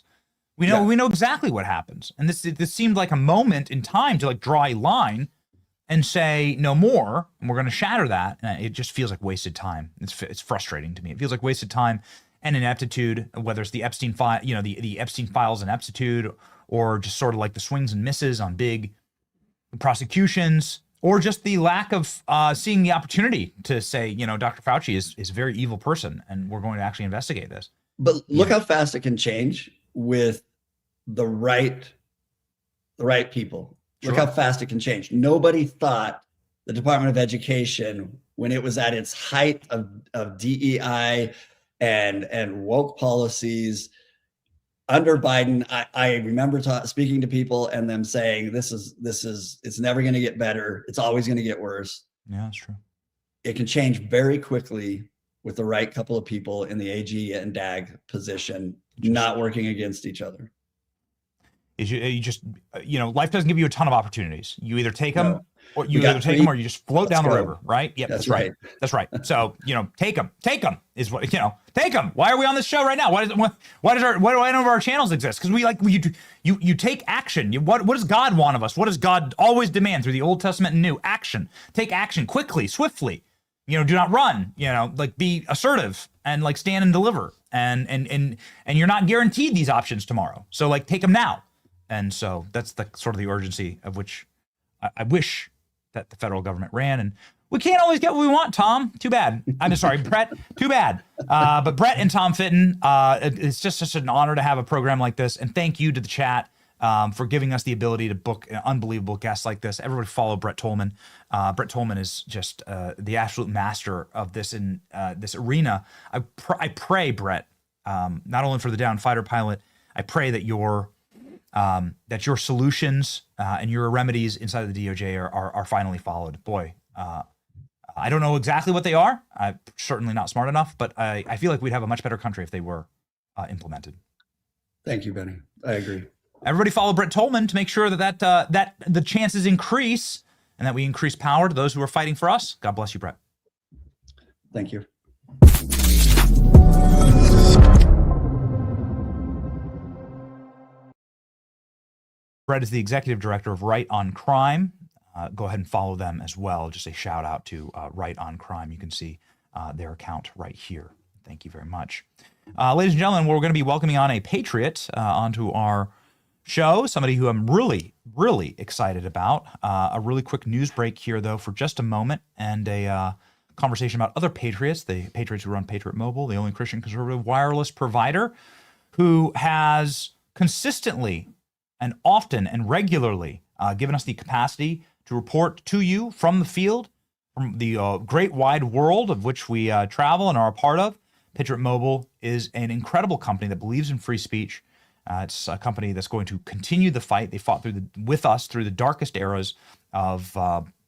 We know exactly what happens. And this seemed like a moment in time to draw a line and say no more, and we're going to shatter that. And it just feels like wasted time. It's frustrating to me. It feels like wasted time and ineptitude, whether it's the Epstein file, the Epstein files ineptitude, or just sort of like the swings and misses on big prosecutions, or just the lack of seeing the opportunity to say, Dr. Fauci is a very evil person, and we're going to actually investigate this. But look how fast it can change with the right people. Sure. Look how fast it can change. Nobody thought the Department of Education, when it was at its height of DEI and woke policies under Biden. I remember speaking to people and them saying, this is it's never going to get better. It's always going to get worse. Yeah, that's true. It can change very quickly with the right couple of people in the AG and DAG position, not working against each other. You just, life doesn't give you a ton of opportunities. You either take them or you just float down the river, right? Yep, that's right. That's right. So, take them is what, take them. Why are we on this show right now? Why none of our channels exist? Because you take action. What does God want of us? What does God always demand through the Old Testament and New? Action. Take action quickly, swiftly. Do not run, be assertive and stand and deliver. And you're not guaranteed these options tomorrow. So take them now. And so that's the sort of the urgency of which I wish that the federal government ran. And we can't always get what we want, Tom. Too bad. I'm sorry, Brett. Too bad. But Brett and Tom Fitton, it's just such an honor to have a program like this. And thank you to the chat for giving us the ability to book unbelievable guests like this. Everybody follow Brett Tolman. Brett Tolman is just the absolute master of this in this arena. I pray, Brett, not only for the downed fighter pilot, I pray that your solutions and your remedies inside of the DOJ are finally followed. Boy, I don't know exactly what they are. I'm certainly not smart enough, but I feel like we'd have a much better country if they were implemented. Thank you, Benny. I agree. Everybody follow Brett Tolman to make sure that the chances increase and that we increase power to those who are fighting for us. God bless you, Brett. Thank you. Brett is the executive director of Right on Crime. Go ahead and follow them as well. Just a shout out to Right on Crime. You can see their account right here. Thank you very much. Ladies and gentlemen, we're going to be welcoming on a patriot onto our show, somebody who I'm really, really excited about. A really quick news break here, though, for just a moment, and a conversation about other patriots, the patriots who run Patriot Mobile, the only Christian conservative wireless provider who has consistently and often and regularly given us the capacity to report to you from the field, from the great wide world of which we travel and are a part of. Patriot Mobile is an incredible company that believes in free speech. It's a company that's going to continue the fight. They fought with us through the darkest eras of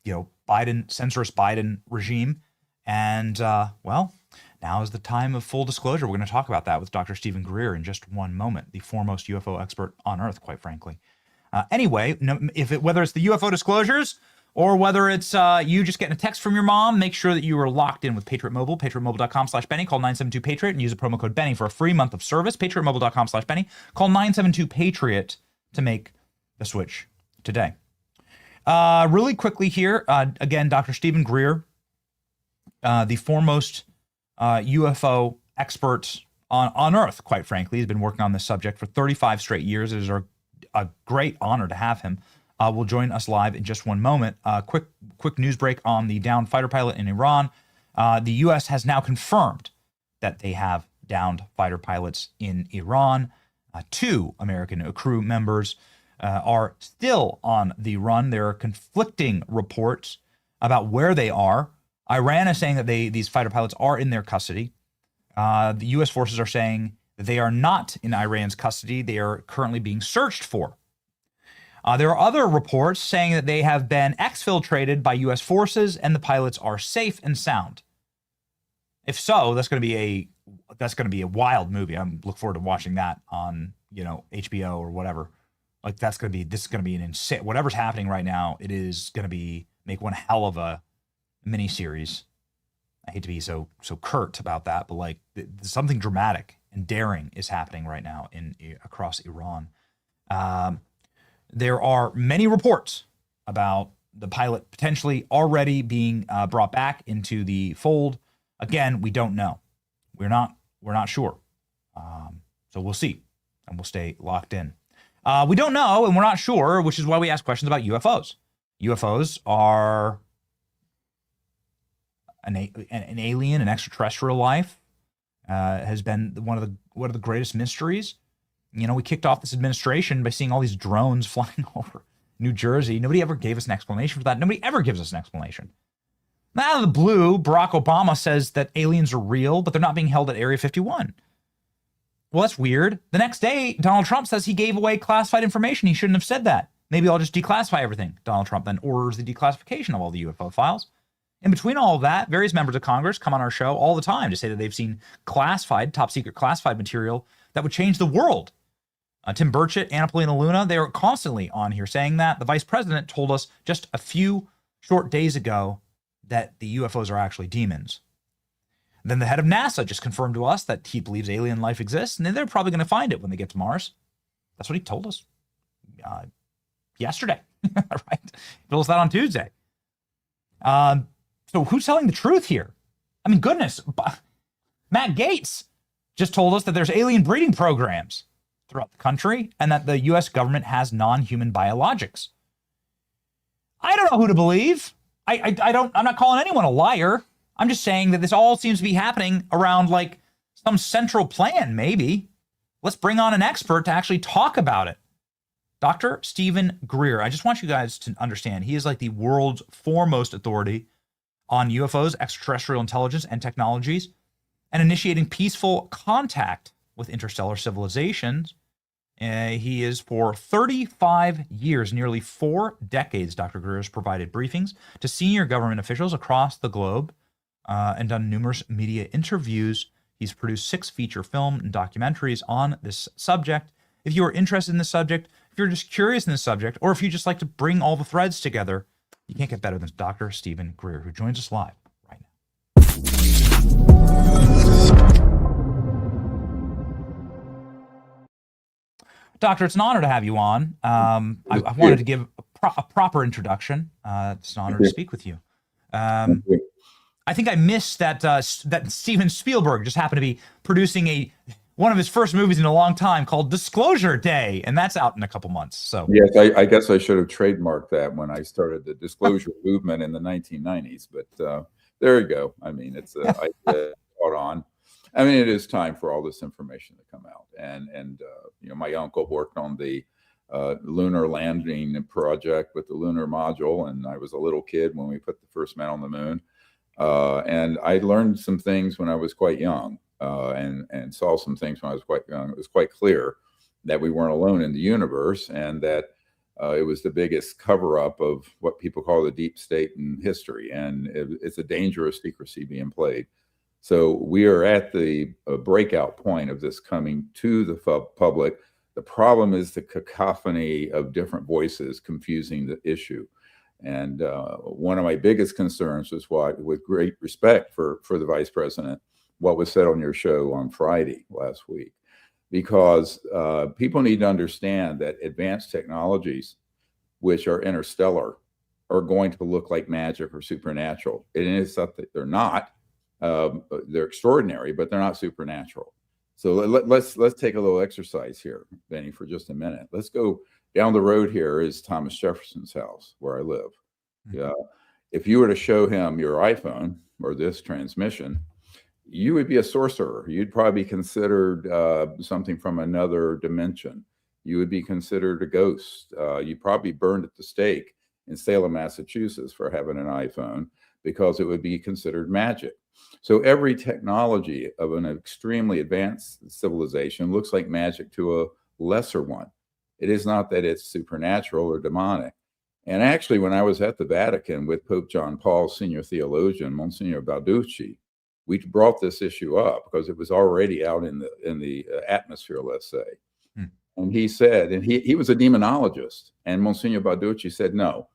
censorious Biden regime. And now is the time of full disclosure. We're going to talk about that with Dr. Stephen Greer in just one moment, the foremost UFO expert on Earth, quite frankly. Anyway, whether it's the UFO disclosures or whether it's you just getting a text from your mom, make sure that you are locked in with Patriot Mobile, patriotmobile.com/Benny. Call 972-PATRIOT and use the promo code Benny for a free month of service. patriotmobile.com/Benny. Call 972-PATRIOT to make the switch today. Really quickly here, again, Dr. Stephen Greer, the foremost UFO expert on Earth, quite frankly. He's been working on this subject for 35 straight years. It is a great honor to have him. Will join us live in just one moment. Quick news break on the downed fighter pilot in Iran. The U.S. has now confirmed that they have downed fighter pilots in Iran. 2 American crew members are still on the run. There are conflicting reports about where they are. Iran is saying that these fighter pilots are in their custody. The U.S. forces are saying that they are not in Iran's custody. They are currently being searched for. There are other reports saying that they have been exfiltrated by U.S. forces and the pilots are safe and sound. If so, that's going to be a wild movie. I look forward to watching that on HBO or whatever. This is going to be an insane. Whatever's happening right now, it is going to make one hell of a miniseries. I hate to be so curt about that, but something dramatic and daring is happening right now across Iran. There are many reports about the pilot potentially already being brought back into the fold. Again, we don't know. We're not sure. So we'll see, and we'll stay locked in. We don't know, and we're not sure, which is why we ask questions about UFOs. UFOs are an alien, an extraterrestrial life. Has been one of the greatest mysteries. We kicked off this administration by seeing all these drones flying over New Jersey. Nobody ever gave us an explanation for that. Nobody ever gives us an explanation. Out of the blue, Barack Obama says that aliens are real, but they're not being held at Area 51. Well, that's weird. The next day, Donald Trump says he gave away classified information. He shouldn't have said that. Maybe I'll just declassify everything. Donald Trump then orders the declassification of all the UFO files. In between all of that, various members of Congress come on our show all the time to say that they've seen classified, top secret classified material that would change the world. Tim Burchett, Anna Paulina Luna, they are constantly on here saying that. The vice president told us just a few short days ago that the UFOs are actually demons. Then the head of NASA just confirmed to us that he believes alien life exists, and they're probably going to find it when they get to Mars. That's what he told us yesterday. Right? He told us that on Tuesday. So who's telling the truth here? I mean, goodness, Matt Gaetz just told us that there's alien breeding programs throughout the country and that the U.S. government has non-human biologics. I don't know who to believe. I'm not calling anyone a liar. I'm just saying that this all seems to be happening around like some central plan, maybe. Let's bring on an expert to actually talk about it. Dr. Stephen Greer. I just want you guys to understand, he is like the world's foremost authority on UFOs, extraterrestrial intelligence, and technologies, and initiating peaceful contact with interstellar civilizations. He is for 35 years, nearly 4 decades, Dr. Greer has provided briefings to senior government officials across the globe and done numerous media interviews. He's produced 6 feature film and documentaries on this subject. If you are interested in this subject, if you're just curious in this subject, or if you just like to bring all the threads together, you can't get better than Dr. Stephen Greer, who joins us live right now. Doctor, it's an honor to have you on. I wanted to give a proper introduction. It's an honor to speak with you. I think I missed that that Steven Spielberg just happened to be producing one of his first movies in a long time called Disclosure Day, and that's out in a couple months. So yes, I guess I should have trademarked that when I started the disclosure movement in the 1990s. But there you go. I mean, it's I caught on. I mean, it is time for all this information to come out. And you know, my uncle worked on the lunar landing project with the lunar module, and I was a little kid when we put the first man on the moon. And I learned some things when I was quite young, and saw some things when I was quite young. It was quite clear that we weren't alone in the universe, and that it was the biggest cover-up of what people call the deep state in history. And it's a dangerous secrecy being played. So we are at the breakout point of this coming to the public. The problem is the cacophony of different voices confusing the issue. And one of my biggest concerns was what, with great respect for the vice president, what was said on your show on Friday last week, because people need to understand that advanced technologies, which are interstellar, are going to look like magic or supernatural. It is something they're not. They're extraordinary, but they're not supernatural. So let's take a little exercise here, Benny, for just a minute. Let's go down the road. Here is Thomas Jefferson's house where I live. Yeah, if you were to show him your iPhone or this transmission, you would be a sorcerer. You'd probably be considered something from another dimension. You would be considered a ghost. You probably burned at the stake in Salem, Massachusetts for having an iPhone, because it would be considered magic. So every technology of an extremely advanced civilization looks like magic to a lesser one. It is not that it's supernatural or demonic. And actually, when I was at the Vatican with Pope John Paul, senior theologian, Monsignor Balducci, we brought this issue up because it was already out in the atmosphere, let's say. And he said, and he was a demonologist, and Monsignor Balducci said, no,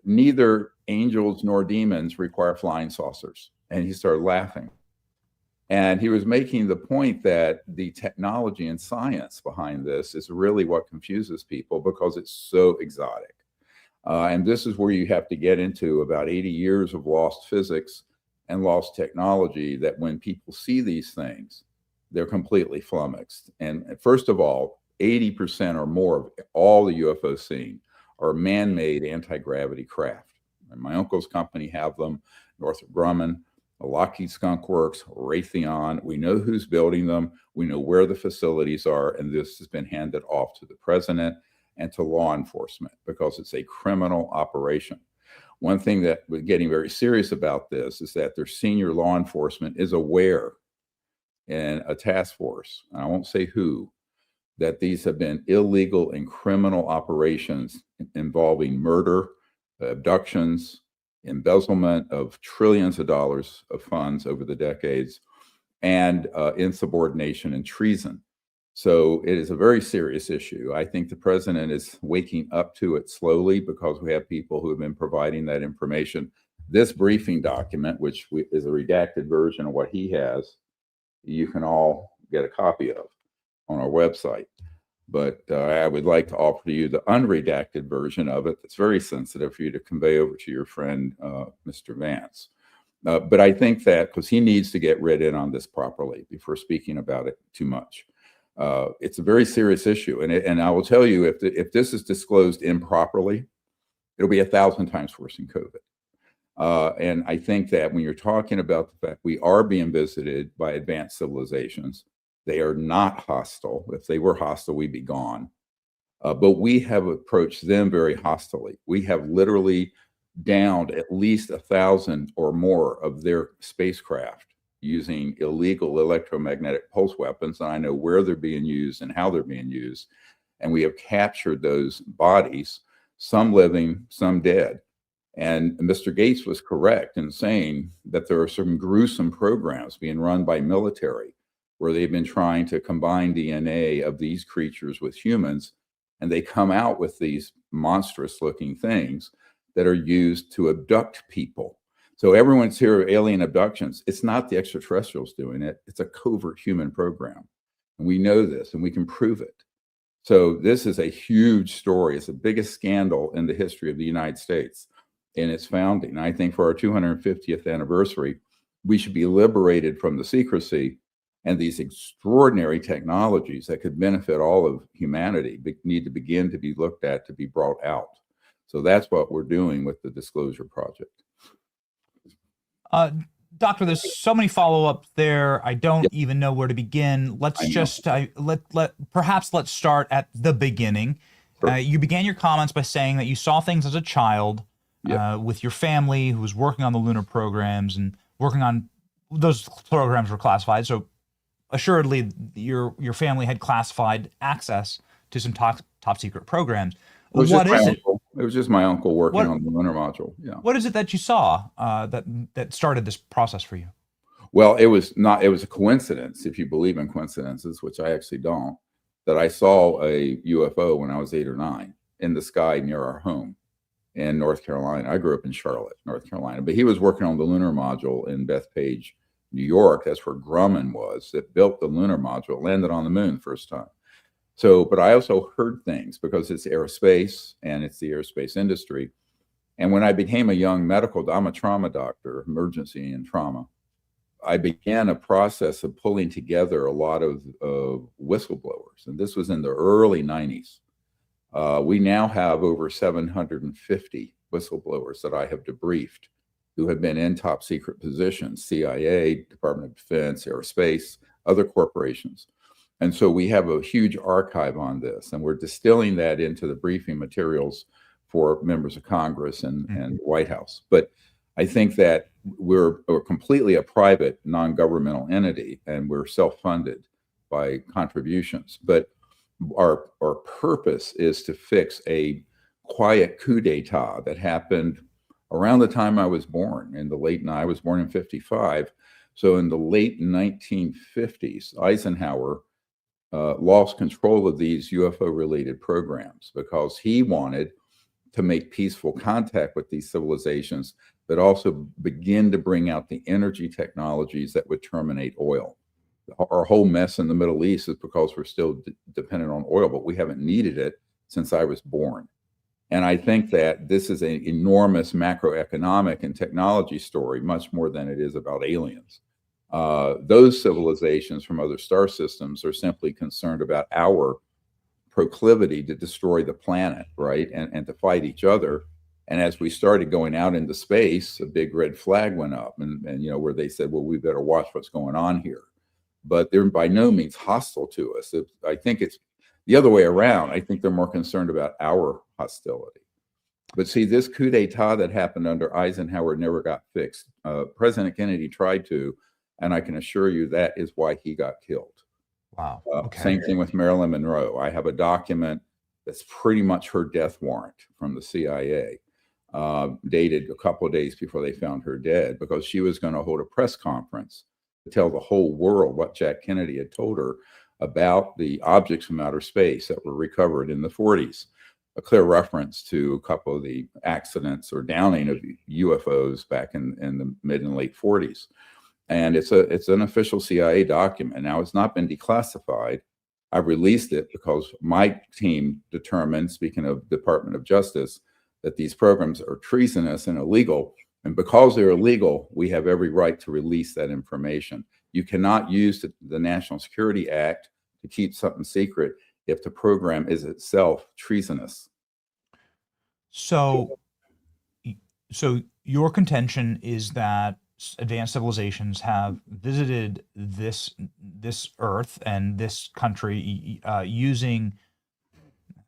neither angels nor demons require flying saucers. And he started laughing. And he was making the point that the technology and science behind this is really what confuses people, because it's so exotic. And this is where you have to get into about 80 years of lost physics and lost technology, that when people see these things, they're completely flummoxed. And first of all, 80% or more of all the UFOs seen are man-made anti-gravity craft. And my uncle's company have them, Northrop Grumman, Lockheed Skunk Works, Raytheon. We know who's building them. We know where the facilities are. And this has been handed off to the president and to law enforcement because it's a criminal operation. One thing that we're getting very serious about this is that their senior law enforcement is aware in a task force, and I won't say who, that these have been illegal and criminal operations involving murder, abductions, embezzlement of trillions of dollars of funds over the decades, and insubordination and treason. So it is a very serious issue. I think the president is waking up to it slowly because we have people who have been providing that information. This briefing document, which is a redacted version of what he has, you can all get a copy of on our website. But I would like to offer to you the unredacted version of it. That's very sensitive for you to convey over to your friend, Mr. Vance. But I think that because he needs to get read in on this properly before speaking about it too much. It's a very serious issue. And I will tell you, if this is disclosed improperly, it'll be 1,000 times worse than COVID. And I think that when you're talking about the fact we are being visited by advanced civilizations, they are not hostile. If they were hostile, we'd be gone. But we have approached them very hostilely. We have literally downed at least 1,000 or more of their spacecraft using illegal electromagnetic pulse weapons. And I know where they're being used and how they're being used. And we have captured those bodies, some living, some dead. And Mr. Gates was correct in saying that there are some gruesome programs being run by military where they've been trying to combine DNA of these creatures with humans, and they come out with these monstrous looking things that are used to abduct people. So everyone's here of alien abductions. It's not the extraterrestrials doing it. It's a covert human program. And we know this and we can prove it. So this is a huge story. It's the biggest scandal in the history of the United States in its founding. I think for our 250th anniversary, we should be liberated from the secrecy, and these extraordinary technologies that could benefit all of humanity need to begin to be looked at, to be brought out. So that's what we're doing with the Disclosure Project. Doctor, there's so many follow-ups there. I don't even know where to begin. Let's perhaps let's start at the beginning. Sure. You began your comments by saying that you saw things as a child with your family who was working on the lunar programs and working on those programs were classified. So assuredly, your family had classified access to some top secret programs. What is it? It was just my uncle working on the lunar module. Yeah. What is it that you saw that started this process for you? Well, it was a coincidence, if you believe in coincidences, which I actually don't, that I saw a UFO when I was 8 or 9 in the sky near our home in North Carolina. I grew up in Charlotte, North Carolina, but he was working on the lunar module in Bethpage, New York. That's where Grumman was, that built the lunar module, landed on the moon first time. So, but I also heard things because it's aerospace and it's the aerospace industry. And when I became a young I'm a trauma doctor, emergency and trauma, I began a process of pulling together a lot of whistleblowers. And this was in the early 90s. We now have over 750 whistleblowers that I have debriefed who have been in top secret positions, CIA, Department of Defense, aerospace, other corporations. And so we have a huge archive on this, and we're distilling that into the briefing materials for members of Congress and White House. But I think that we're completely a private, non-governmental entity, and we're self-funded by contributions. But our purpose is to fix a quiet coup d'etat that happened around the time I was born, I was born in 55. So in the late 1950s, Eisenhower lost control of these UFO-related programs because he wanted to make peaceful contact with these civilizations, but also begin to bring out the energy technologies that would terminate oil. Our whole mess in the Middle East is because we're still dependent on oil, but we haven't needed it since I was born. And I think that this is an enormous macroeconomic and technology story, much more than it is about aliens. Those civilizations from other star systems are simply concerned about our proclivity to destroy the planet, right? And to fight each other. And as we started going out into space, a big red flag went up and where they said, well, we better watch what's going on here. But they're by no means hostile to us. I think it's the other way around. I think they're more concerned about our hostility. But see, this coup d'etat that happened under Eisenhower never got fixed. President Kennedy tried to, and I can assure you that is why he got killed. Wow. Okay. Same thing with Marilyn Monroe. I have a document that's pretty much her death warrant from the CIA, dated a couple of days before they found her dead, because she was going to hold a press conference to tell the whole world what Jack Kennedy had told her about the objects from outer space that were recovered in the 40s. A clear reference to a couple of the accidents or downing of UFOs back in the mid and late 40s. And it's an official CIA document. Now, it's not been declassified. I released it because my team determined, speaking of Department of Justice, that these programs are treasonous and illegal. And because they're illegal, we have every right to release that information. You cannot use the National Security Act to keep something secret if the program is itself treasonous. So your contention is that advanced civilizations have visited this Earth and this country using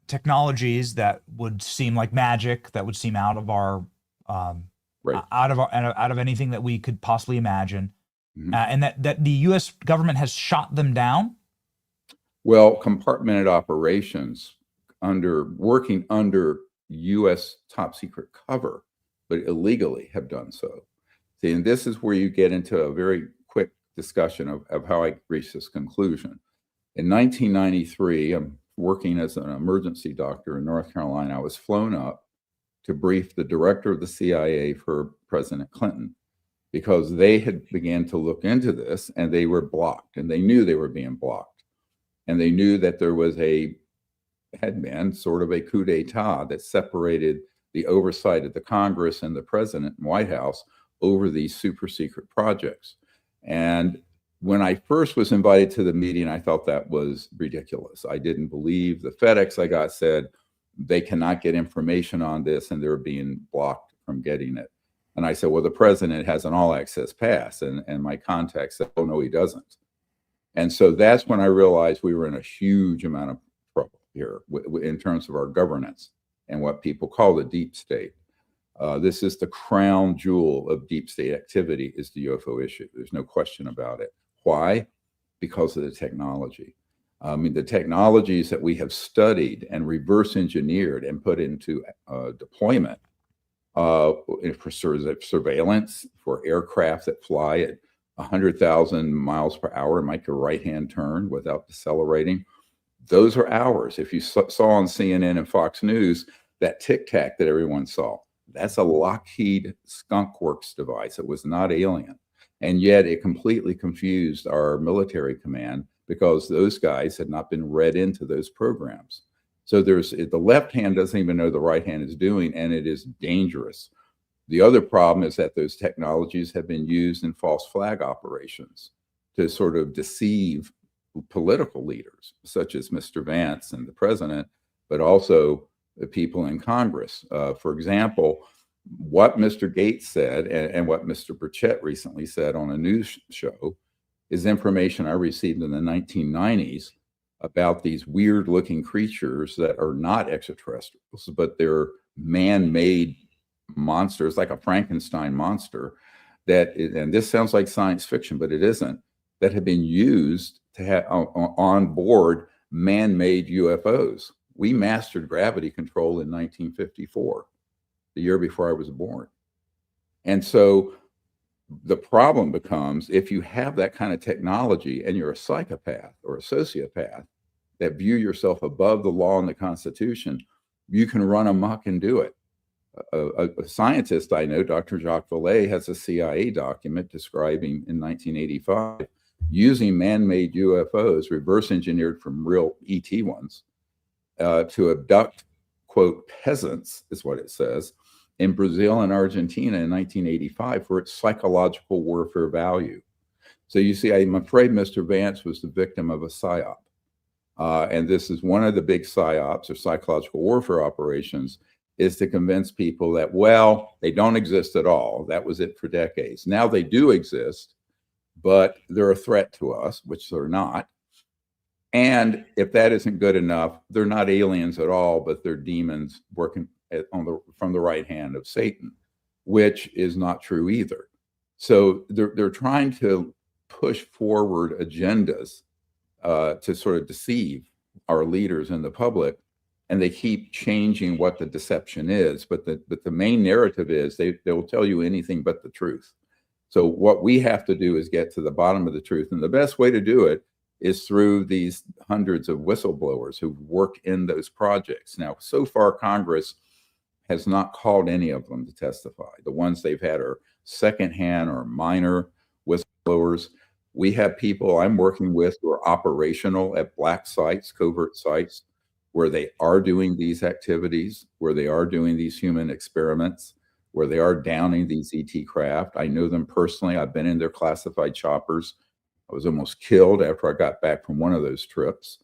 technologies that would seem like magic, that would seem out of our right. out of anything that we could possibly imagine, and that the U.S. government has shot them down. Well, compartmented operations working under U.S. top secret cover, but illegally have done so. See, and this is where you get into a very quick discussion of how I reached this conclusion. In 1993, I'm working as an emergency doctor in North Carolina. I was flown up to brief the director of the CIA for President Clinton, because they had began to look into this and they were blocked, and they knew they were being blocked. And they knew that there had been sort of a coup d'etat that separated the oversight of the Congress and the president and White House over these super secret projects. And when I first was invited to the meeting, I thought that was ridiculous. I didn't believe the FedEx I got said they cannot get information on this and they're being blocked from getting it. And I said, well, the president has an all access pass. And my contact said, oh, no, he doesn't. And so that's when I realized we were in a huge amount of trouble here in terms of our governance and what people call the deep state. This is the crown jewel of deep state activity, is the UFO issue. There's no question about it. Why? Because of the technology. I mean, the technologies that we have studied and reverse engineered and put into deployment for surveillance, for aircraft that fly at 100,000 miles per hour and make a right-hand turn without decelerating. Those are ours. If you saw on CNN and Fox News, that Tic Tac that everyone saw, that's a Lockheed Skunk Works device. It was not alien. And yet it completely confused our military command because those guys had not been read into those programs. So the left hand doesn't even know the right hand is doing, and it is dangerous. The other problem is that those technologies have been used in false flag operations to sort of deceive political leaders, such as Mr. Vance and the president, but also the people in Congress. For example, what Mr. Gates said and what Mr. Burchett recently said on a news show is information I received in the 1990s about these weird looking creatures that are not extraterrestrials, but they're man-made monsters, like a Frankenstein monster and this sounds like science fiction, but it isn't, that have been used to have on board man-made UFOs. We mastered gravity control in 1954, the year before I was born. And so the problem becomes, if you have that kind of technology and you're a psychopath or a sociopath that view yourself above the law and the Constitution, you can run amok and do it. A scientist I know, Dr. Jacques Vallée, has a CIA document describing in 1985 using man-made UFOs, reverse engineered from real ET ones, to abduct, quote, peasants, is what it says, in Brazil and Argentina in 1985 for its psychological warfare value. So you see, I'm afraid Mr. Vance was the victim of a PSYOP. And this is one of the big PSYOPs, or psychological warfare operations, is to convince people that, well, they don't exist at all. That was it for decades. Now they do exist, but they're a threat to us, which they're not. And if that isn't good enough, they're not aliens at all, but they're demons working from the right hand of Satan, which is not true either. So they're trying to push forward agendas to sort of deceive our leaders and the public, and they keep changing what the deception is. But the main narrative is they will tell you anything but the truth. So what we have to do is get to the bottom of the truth, and the best way to do it is through these hundreds of whistleblowers who work in those projects. Now, so far, Congress has not called any of them to testify. The ones they've had are secondhand or minor whistleblowers. We have people I'm working with who are operational at black sites, covert sites, where they are doing these activities, where they are doing these human experiments, where they are downing these ET craft. I know them personally. I've been in their classified choppers. I was almost killed after I got back from one of those trips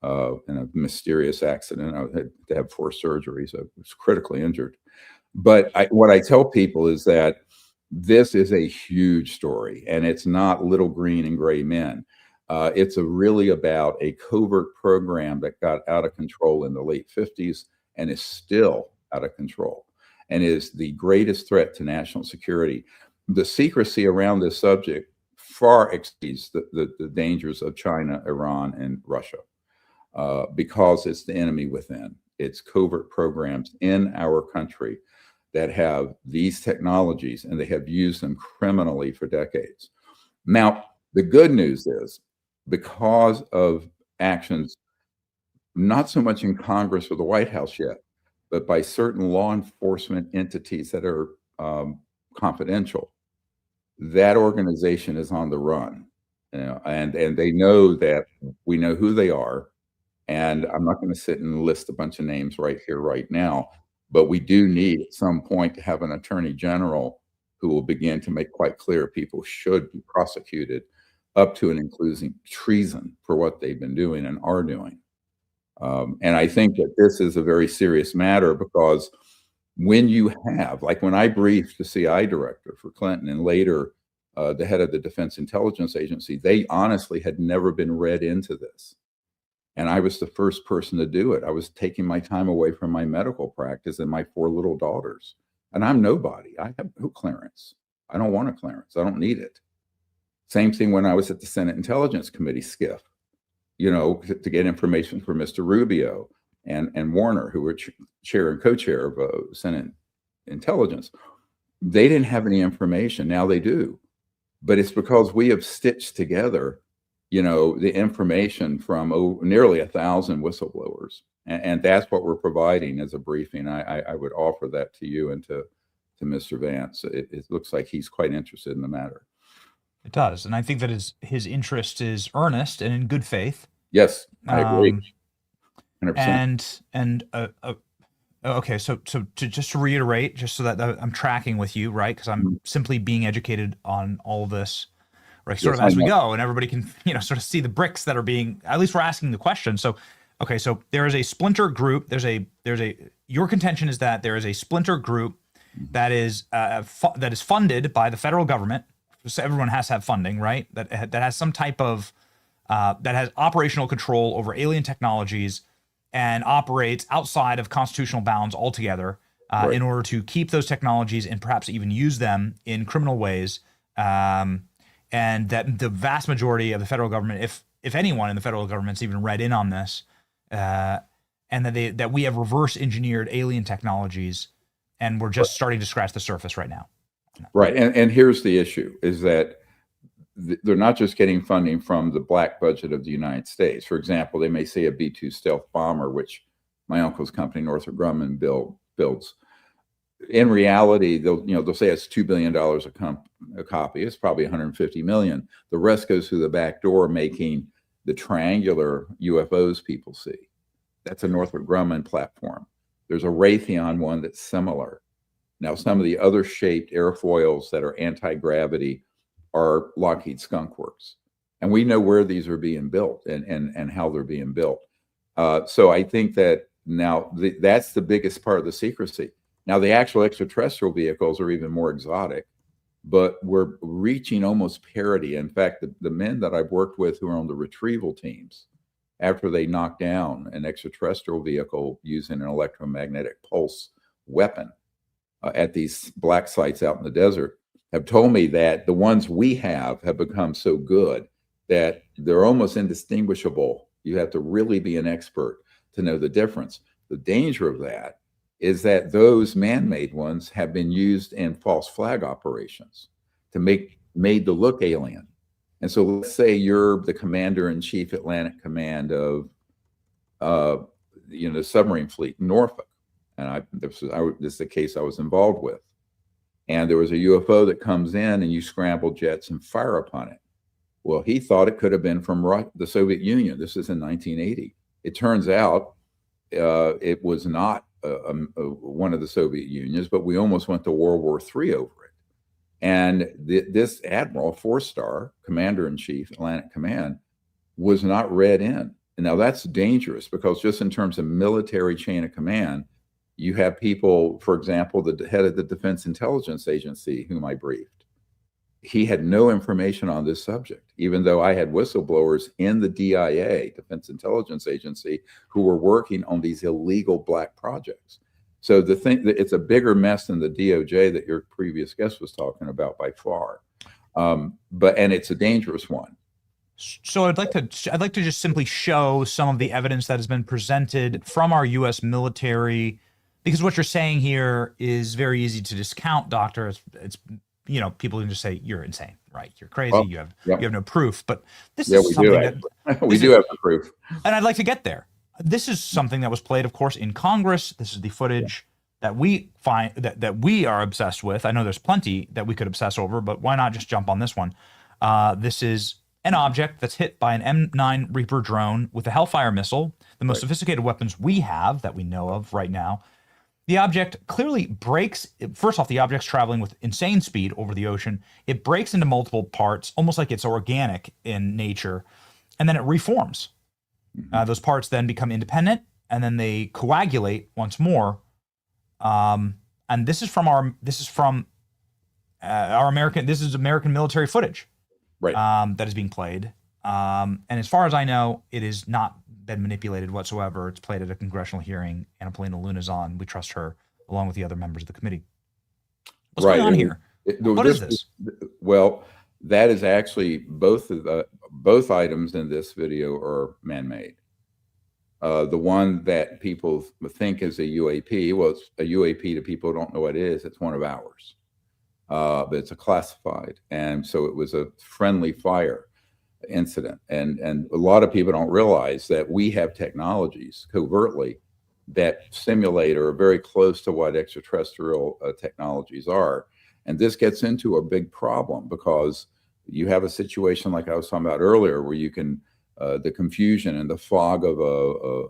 in a mysterious accident. I had to have 4 surgeries. I was critically injured. But what I tell people is that this is a huge story, and it's not little green and gray men. It's really about a covert program that got out of control in the late 50s and is still out of control and is the greatest threat to national security. The secrecy around this subject far exceeds the dangers of China, Iran, and Russia because it's the enemy within. It's covert programs in our country that have these technologies, and they have used them criminally for decades. Now, the good news is, because of actions, not so much in Congress or the White House yet, but by certain law enforcement entities that are confidential, that organization is on the run. And they know that we know who they are. And I'm not going to sit and list a bunch of names right here, right now, but we do need at some point to have an attorney general who will begin to make quite clear people should be prosecuted up to and including treason for what they've been doing and are doing. And I think that this is a very serious matter because when you have, like when I briefed the CI director for Clinton and later the head of the Defense Intelligence Agency, they honestly had never been read into this. And I was the first person to do it. I was taking my time away from my medical practice and my 4 little daughters. And I'm nobody. I have no clearance. I don't want a clearance. I don't need it. Same thing when I was at the Senate Intelligence Committee, SCIF, to get information from Mr. Rubio and Warner, who were chair and co-chair of Senate Intelligence. They didn't have any information. Now they do. But it's because we have stitched together the information from nearly 1,000 whistleblowers. And that's what we're providing as a briefing. I would offer that to you and to Mr. Vance. It looks like he's quite interested in the matter. It does. And I think that his interest is earnest and in good faith. Yes, I agree. 100%. And okay, so to reiterate, just so that I'm tracking with you, right? Because I'm simply being educated on all this, right? Sort of as we go, and everybody can, sort of see the bricks that are being. At least we're asking the question. So, okay, so there is a splinter group. Your contention is that there is a splinter group that is funded by the federal government. So everyone has to have funding, right? That has some type of that has operational control over alien technologies and operates outside of constitutional bounds altogether in order to keep those technologies and perhaps even use them in criminal ways. And that the vast majority of the federal government, if anyone in the federal government's even read in on this, and that we have reverse engineered alien technologies, and we're just starting to scratch the surface right now. Right. And here's the issue is that they're not just getting funding from the black budget of the United States. For example, they may say a B-2 stealth bomber, which my uncle's company, Northrop Grumman, builds. In reality, they'll say it's $2 billion a copy. It's probably 150 million. The rest goes through the back door, making the triangular UFOs people see. That's a Northrop Grumman platform. There's a Raytheon one that's similar. Now, some of the other shaped airfoils that are anti-gravity are Lockheed Skunk Works. And we know where these are being built and how they're being built. So I think that now that's the biggest part of the secrecy. Now, the actual extraterrestrial vehicles are even more exotic, but we're reaching almost parity. In fact, the men that I've worked with who are on the retrieval teams, after they knock down an extraterrestrial vehicle using an electromagnetic pulse weapon at these black sites out in the desert have told me that the ones we have become so good that they're almost indistinguishable. You have to really be an expert to know the difference. The danger of that is that those man-made ones have been used in false flag operations to make made to look alien. And so let's say you're the commander-in-chief Atlantic Command of the submarine fleet in Norfolk. And this is the case I was involved with. And there was a UFO that comes in and you scramble jets and fire upon it. Well, he thought it could have been from the Soviet Union. This is in 1980. It turns out it was not one of the Soviet unions, but we almost went to World War III over it. And this admiral, 4-star commander-in-chief, Atlantic Command, was not read in. And now that's dangerous because just in terms of military chain of command, you have people, for example, the head of the Defense Intelligence Agency, whom I briefed. He had no information on this subject, even though I had whistleblowers in the DIA, Defense Intelligence Agency, who were working on these illegal black projects. So the thing that it's a bigger mess than the DOJ that your previous guest was talking about by far, and it's a dangerous one. So I'd like to just simply show some of the evidence that has been presented from our U.S. military, because what you're saying here is very easy to discount, Doctor. It's people can just say you're insane, right? You're crazy. Well, you have yep. no proof. But this is something that we do have the proof, and I'd like to get there. This is something that was played, of course, in Congress. This is the footage that we find that we are obsessed with. I know there's plenty that we could obsess over, but why not just jump on this one? This is an object that's hit by an M9 Reaper drone with a Hellfire missile, the most sophisticated weapons we have that we know of right now. The object clearly breaks. First off, the object's traveling with insane speed over the ocean. It breaks into multiple parts, almost like it's organic in nature, and then it reforms. Those parts then become independent, and then they coagulate once more. And this is from American military footage, right? That is being played. And as far as I know, it has not been manipulated whatsoever. It's played at a congressional hearing. Annapolina Luna's on. We trust her, along with the other members of the committee. What's going on here? What is this? Well, that is actually both items in this video are man-made. The one that people think is a UAP, well, it's a UAP to people who don't know what it is. It's one of ours, but it's a classified, and so it was a friendly fire incident. And a lot of people don't realize that we have technologies covertly that simulate or are very close to what extraterrestrial technologies are. And this gets into a big problem because you have a situation like I was talking about earlier, where you can the confusion and the fog of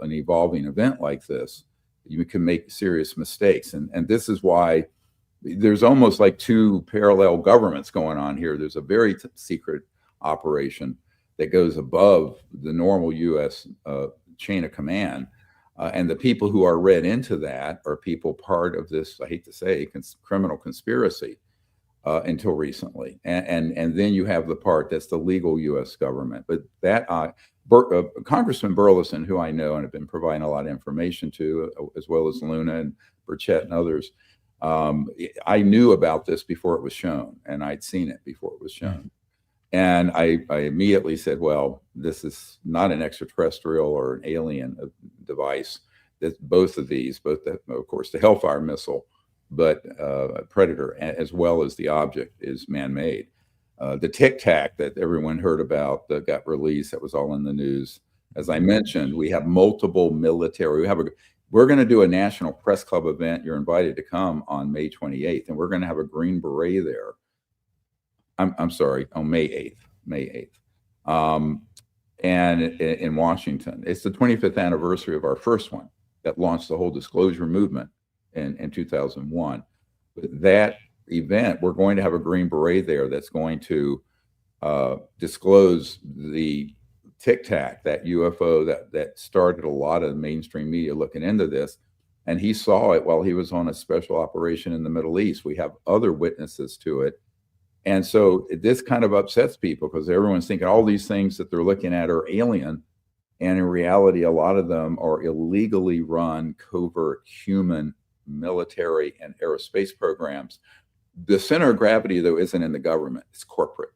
an evolving event like this, you can make serious mistakes. And this is why there's almost like two parallel governments going on here. There's a very secret operation that goes above the normal U.S. Chain of command. And the people who are read into that are people part of this, I hate to say, criminal conspiracy until recently. And then you have the part that's the legal U.S. government. But that Congressman Burleson, who I know and have been providing a lot of information to, as well as Luna and Burchett and others, I knew about this before it was shown, and I'd seen it before it was shown. And I immediately said, well, this is not an extraterrestrial or an alien device. That both of these, of course, the Hellfire missile, but Predator, as well as the object, is man-made. The Tic Tac that everyone heard about that got released, that was all in the news. As I mentioned, we have multiple military. We're going to do a National Press Club event. You're invited to come on May 28th, and we're going to have a Green Beret there. I'm sorry, on May 8th, and in Washington. It's the 25th anniversary of our first one that launched the whole disclosure movement in 2001. But that event, we're going to have a Green Beret there that's going to disclose the Tic Tac, that UFO that started a lot of the mainstream media looking into this. And he saw it while he was on a special operation in the Middle East. We have other witnesses to it. And so this kind of upsets people because everyone's thinking all these things that they're looking at are alien. And in reality, a lot of them are illegally run, covert human military and aerospace programs. The center of gravity, though, isn't in the government, it's corporate.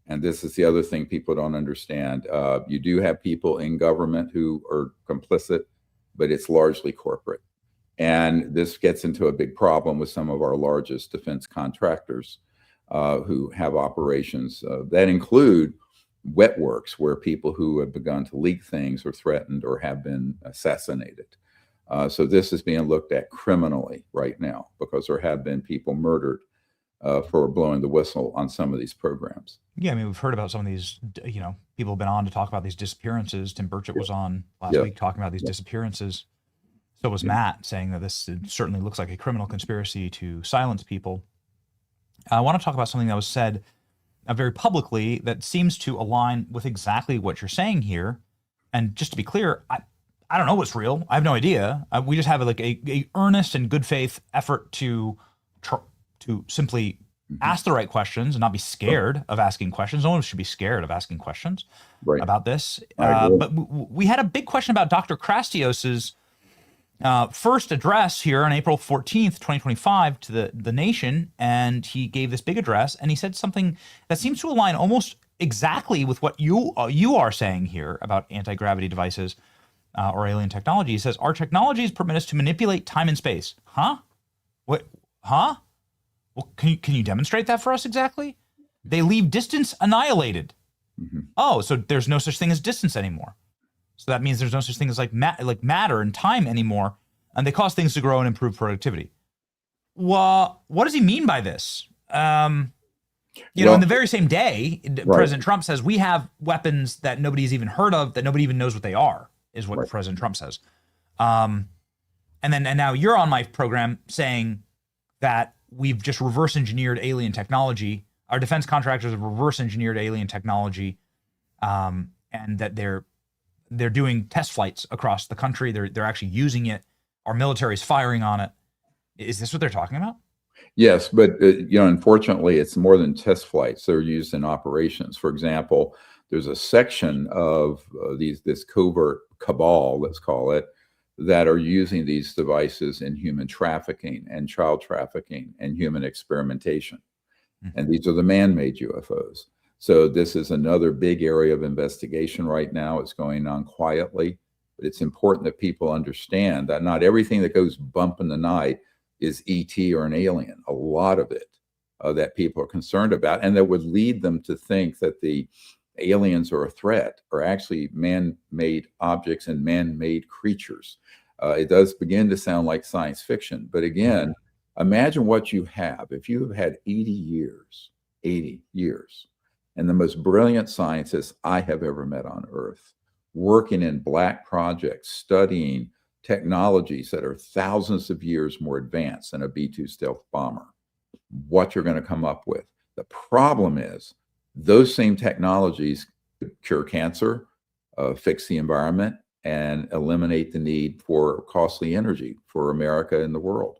And this is the other thing people don't understand. You do have people in government who are complicit, but it's largely corporate. And this gets into a big problem with some of our largest defense contractors who have operations that include wet works, where people who have begun to leak things are threatened or have been assassinated. So this is being looked at criminally right now because there have been people murdered for blowing the whistle on some of these programs. Yeah, I mean, we've heard about some of these, people have been on to talk about these disappearances. Tim Burchett was on last week talking about these disappearances. So was Matt, saying that this certainly looks like a criminal conspiracy to silence people. I want to talk about something that was said very publicly that seems to align with exactly what you're saying here. And just to be clear, I don't know what's real. I have no idea. We just have like a earnest and good faith effort to simply ask the right questions and not be scared of asking questions. No one should be scared of asking questions about this. But we had a big question about Dr. Krastios's first address here on April 14th, 2025 to the nation. And he gave this big address and he said something that seems to align almost exactly with what you are saying here about anti-gravity devices or alien technology. He says, our technologies permit us to manipulate time and space. Huh? What? Huh? Well, can you demonstrate that for us exactly? They leave distance annihilated. Oh, so there's no such thing as distance anymore. So that means there's no such thing as like matter and time anymore, and they cause things to grow and improve productivity. Well, what does he mean by this? In the very same day, President Trump says we have weapons that nobody's even heard of, that nobody even knows what they are, is what President Trump says. And now you're on my program saying that we've just reverse engineered alien technology. Our defense contractors have reverse engineered alien technology, and that they're doing test flights across the country. They're actually using it. Our military is firing on it. Is this what they're talking about? Yes, but unfortunately, it's more than test flights. They're used in operations. For example, there's a section of this covert cabal, let's call it, that are using these devices in human trafficking and child trafficking and human experimentation. And these are the man-made UFOs. So this is another big area of investigation right now. It's going on quietly, but it's important that people understand that not everything that goes bump in the night is ET or an alien. A lot of it that people are concerned about, and that would lead them to think that the aliens are a threat, are actually man-made objects and man-made creatures. It does begin to sound like science fiction, but again, imagine what you have. If you have had 80 years, and the most brilliant scientists I have ever met on Earth, working in black projects, studying technologies that are thousands of years more advanced than a B-2 stealth bomber, what you're going to come up with. The problem is those same technologies cure cancer, fix the environment, and eliminate the need for costly energy for America and the world.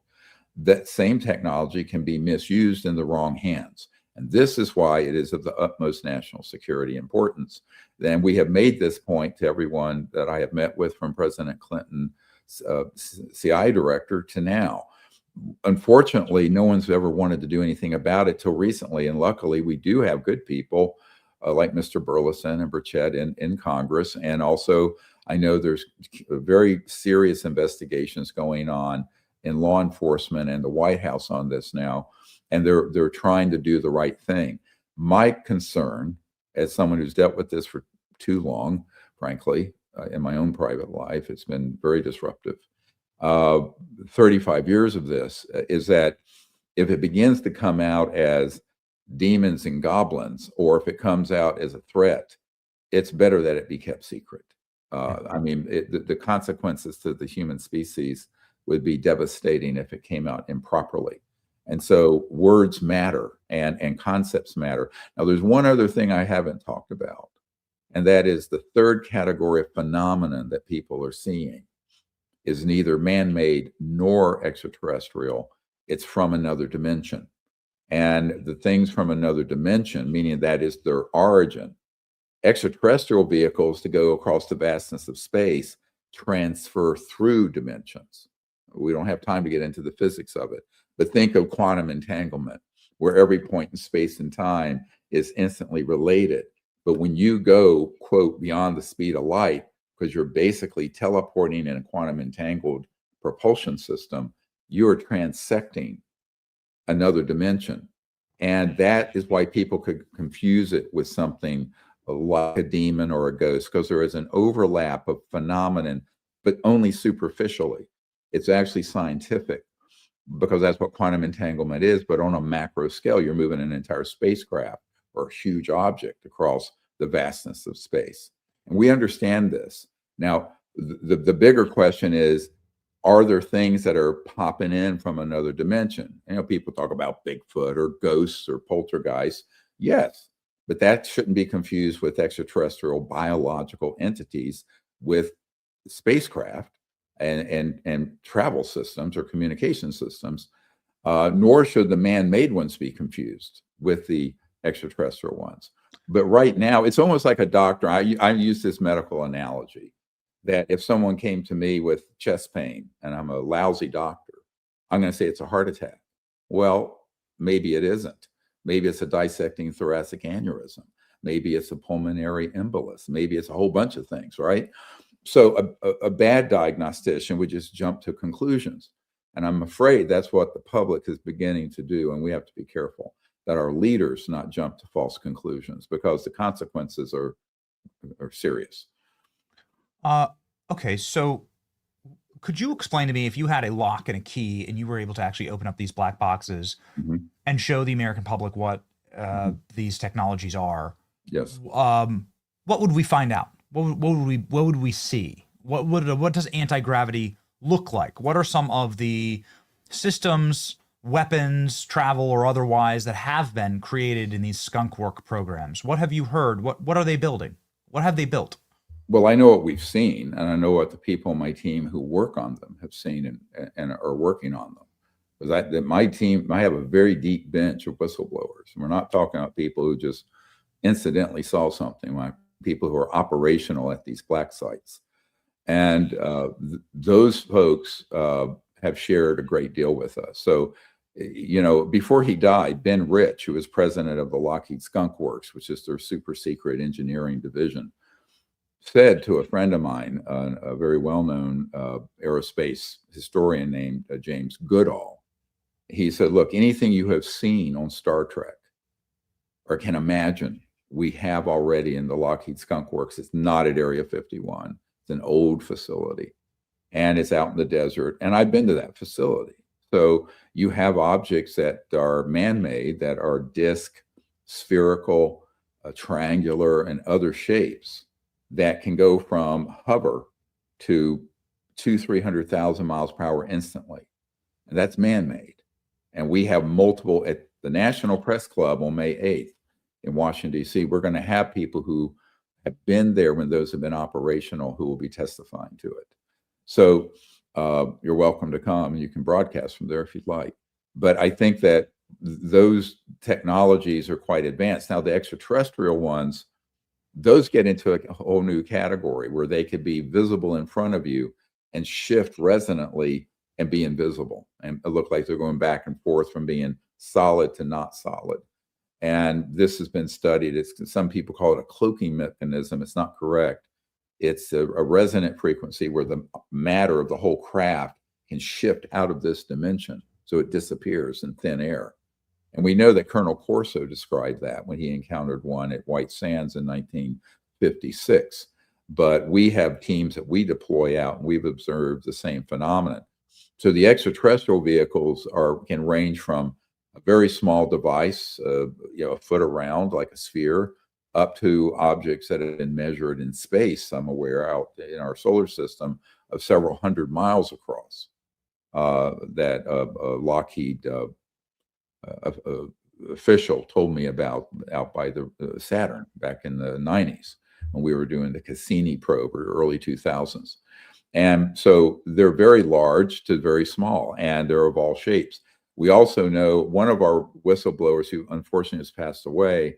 That same technology can be misused in the wrong hands. And this is why it is of the utmost national security importance. Then we have made this point to everyone that I have met with, from President Clinton, CIA director, to now. Unfortunately, no one's ever wanted to do anything about it till recently. And luckily, we do have good people like Mr. Burleson and Burchett in Congress. And also, I know there's very serious investigations going on in law enforcement and the White House on this now. And they're trying to do the right thing. My concern, as someone who's dealt with this for too long, frankly, in my own private life, it's been very disruptive. 35 years of this is that if it begins to come out as demons and goblins, or if it comes out as a threat, it's better that it be kept secret. I mean, the consequences to the human species would be devastating if it came out improperly. And so words matter and concepts matter. Now, there's one other thing I haven't talked about, and that is the third category of phenomenon that people are seeing is neither man-made nor extraterrestrial. It's from another dimension. And the things from another dimension, meaning that is their origin. Extraterrestrial vehicles, to go across the vastness of space, transfer through dimensions. We don't have time to get into the physics of it, but think of quantum entanglement, where every point in space and time is instantly related. But when you go, quote, beyond the speed of light, because you're basically teleporting in a quantum entangled propulsion system, you are transecting another dimension. And that is why people could confuse it with something like a demon or a ghost, because there is an overlap of phenomenon, but only superficially. It's actually scientific, because that's what quantum entanglement is. But on a macro scale, you're moving an entire spacecraft or a huge object across the vastness of space. And we understand this. Now, the bigger question is, are there things that are popping in from another dimension? You know, people talk about Bigfoot or ghosts or poltergeists. Yes, but that shouldn't be confused with extraterrestrial biological entities with spacecraft and travel systems or communication systems, nor should the man-made ones be confused with the extraterrestrial ones. But right now, it's almost like a doctor. I use this medical analogy that if someone came to me with chest pain and I'm a lousy doctor, I'm going to say it's a heart attack. Well, maybe it isn't. Maybe it's a dissecting thoracic aneurysm. Maybe it's a pulmonary embolus. Maybe it's a whole bunch of things, right? So a bad diagnostician would just jump to conclusions. And I'm afraid that's what the public is beginning to do. And we have to be careful that our leaders not jump to false conclusions, because the consequences are serious. Okay, so could you explain to me, if you had a lock and a key and you were able to actually open up these black boxes and show the American public what these technologies are? Yes. What would we find out? What would we see? What does anti-gravity look like? What are some of the systems, weapons, travel, or otherwise that have been created in these skunk work programs? What have you heard? What are they building? What have they built? Well, I know what we've seen, and I know what the people on my team who work on them have seen and are working on them. Because my team, I have a very deep bench of whistleblowers. We're not talking about people who just incidentally saw something. My people who are operational at these black sites, and those folks have shared a great deal with us. So, you know, before he died, Ben Rich, who was president of the Lockheed Skunk Works, which is their super secret engineering division, said to a friend of mine, a very well-known aerospace historian named James Goodall, he said, look, anything you have seen on Star Trek or can imagine, we have already in the Lockheed Skunk Works. It's not at Area 51. It's an old facility, and it's out in the desert. And I've been to that facility. So you have objects that are man-made, that are disc, spherical, triangular, and other shapes that can go from hover to 200,000-300,000 miles per hour instantly. And that's man-made. And we have multiple at the National Press Club on May 8th in Washington, D.C. We're going to have people who have been there when those have been operational who will be testifying to it. So you're welcome to come. You can broadcast from there if you'd like. But I think that those technologies are quite advanced. Now, the extraterrestrial ones, those get into a whole new category where they could be visible in front of you and shift resonantly and be invisible and look like they're going back and forth from being solid to not solid. And this has been studied. Some people call it a cloaking mechanism. It's not correct. It's a resonant frequency where the matter of the whole craft can shift out of this dimension, so it disappears in thin air. And we know that Colonel Corso described that when he encountered one at White Sands in 1956. But we have teams that we deploy out, and we've observed the same phenomenon. So the extraterrestrial vehicles can range from a very small device, a foot around like a sphere, up to objects that have been measured in space, some aware out in our solar system, of several hundred miles across. That Lockheed official told me about out by the Saturn back in the 90s when we were doing the Cassini probe, or early 2000s. And so they're very large to very small, and they're of all shapes. We also know one of our whistleblowers, who unfortunately has passed away,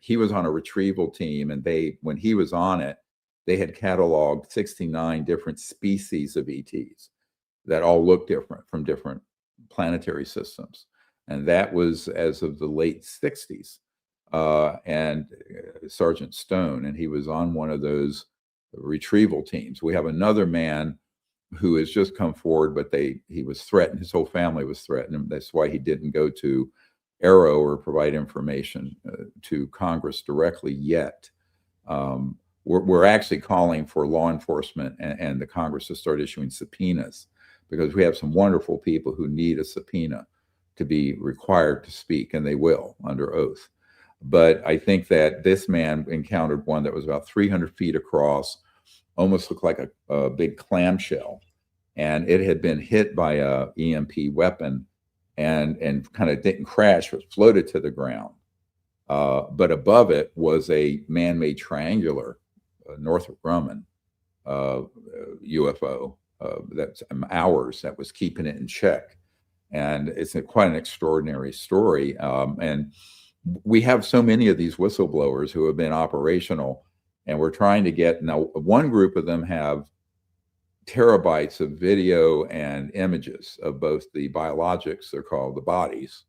he was on a retrieval team, and when he was on it, they had cataloged 69 different species of ETs. that all look different from different planetary systems. And that was as of the late 60s. And Sergeant Stone, and he was on one of those retrieval teams. We have another man who has just come forward, but he was threatened. His whole family was threatened. And that's why he didn't go to AARO or provide information to Congress directly yet. We're actually calling for law enforcement and the Congress to start issuing subpoenas, because we have some wonderful people who need a subpoena to be required to speak, and they will under oath. But I think that this man encountered one that was about 300 feet across, almost looked like a big clamshell, and it had been hit by a EMP weapon and kind of didn't crash, but floated to the ground. But above it was a man-made triangular Northrop Grumman UFO that's ours, that was keeping it in check. And it's quite an extraordinary story. And we have so many of these whistleblowers who have been operational, and we're trying to get, now one group of them have terabytes of video and images of both the biologics, they're called the bodies,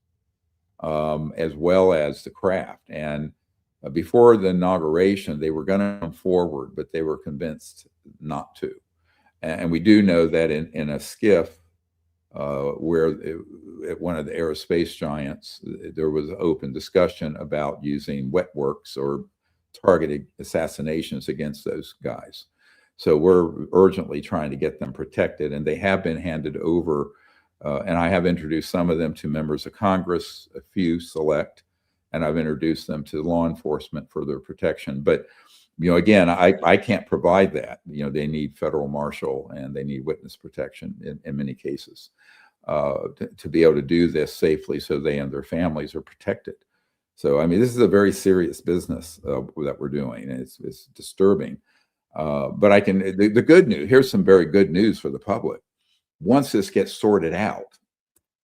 as well as the craft. And before the inauguration, they were going to come forward, but they were convinced not to. And we do know that in a skiff, where at one of the aerospace giants, there was open discussion about using wet works or targeted assassinations against those guys. So we're urgently trying to get them protected, and they have been handed over. And I have introduced some of them to members of Congress, a few select, and I've introduced them to law enforcement for their protection. But, again, I can't provide that. They need federal marshal and they need witness protection in many cases to be able to do this safely, so they and their families are protected. So, I mean, this is a very serious business that we're doing, and it's disturbing. But the good news, here's some very good news for the public. Once this gets sorted out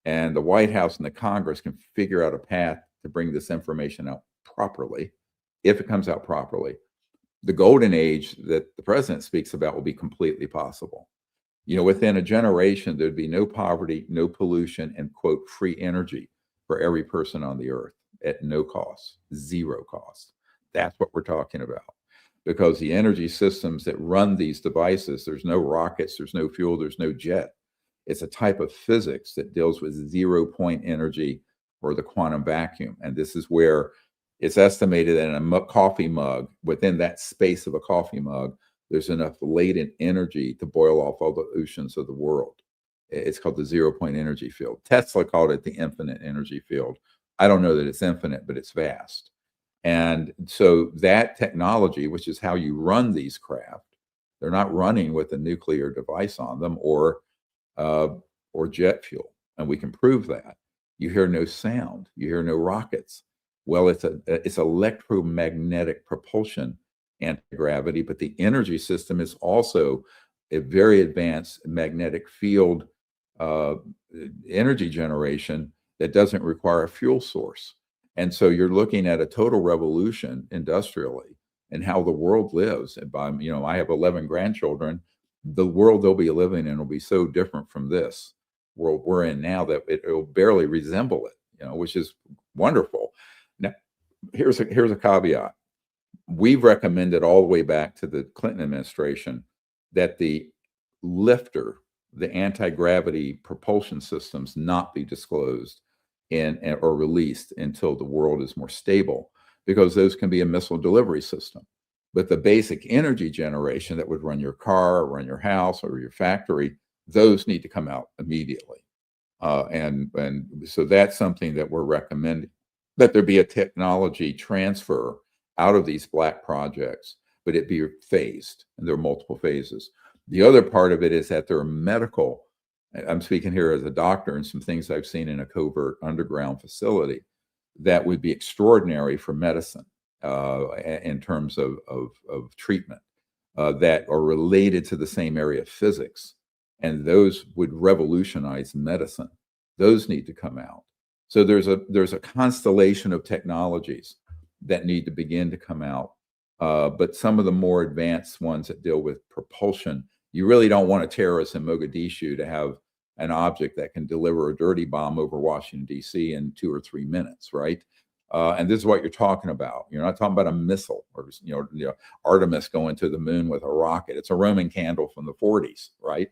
and the White House and the Congress can figure out a path to bring this information out properly, if it comes out properly, the golden age that the president speaks about will be completely possible. Within a generation, there'd be no poverty, no pollution, and, quote, free energy for every person on the earth at no cost, zero cost. That's what we're talking about. Because the energy systems that run these devices, there's no rockets, there's no fuel, there's no jet. It's a type of physics that deals with 0-point energy or the quantum vacuum. And this is where it's estimated that in a coffee mug, within that space of a coffee mug, there's enough latent energy to boil off all the oceans of the world. It's called the 0-point energy field. Tesla called it the infinite energy field. I don't know that it's infinite, but it's vast. And so that technology, which is how you run these craft, they're not running with a nuclear device on them or jet fuel. And we can prove that. You hear no sound. You hear no rockets. Well, it's electromagnetic propulsion, anti-gravity, but the energy system is also a very advanced magnetic field energy generation that doesn't require a fuel source. And so you're looking at a total revolution industrially and how the world lives. And I have 11 grandchildren. The world they'll be living in will be so different from this world we're in now that it will barely resemble it, which is wonderful. Now, here's a caveat. We've recommended all the way back to the Clinton administration that the lifter, the anti-gravity propulsion systems, not be disclosed or released until the world is more stable, because those can be a missile delivery system. But the basic energy generation that would run your car, or run your house, or your factory, those need to come out immediately. And so that's something that we're recommending, that there be a technology transfer out of these black projects, but it be phased, and there are multiple phases. The other part of it is that there are medical, I'm speaking here as a doctor, and some things I've seen in a covert underground facility that would be extraordinary for medicine in terms of treatment that are related to the same area of physics. And those would revolutionize medicine. Those need to come out. So there's a constellation of technologies that need to begin to come out. But some of the more advanced ones that deal with propulsion You really don't want a terrorist in Mogadishu to have an object that can deliver a dirty bomb over Washington, D.C. in 2 or 3 minutes, right? And this is what you're talking about. You're not talking about a missile or Artemis going to the moon with a rocket. It's a Roman candle from the 40s, right?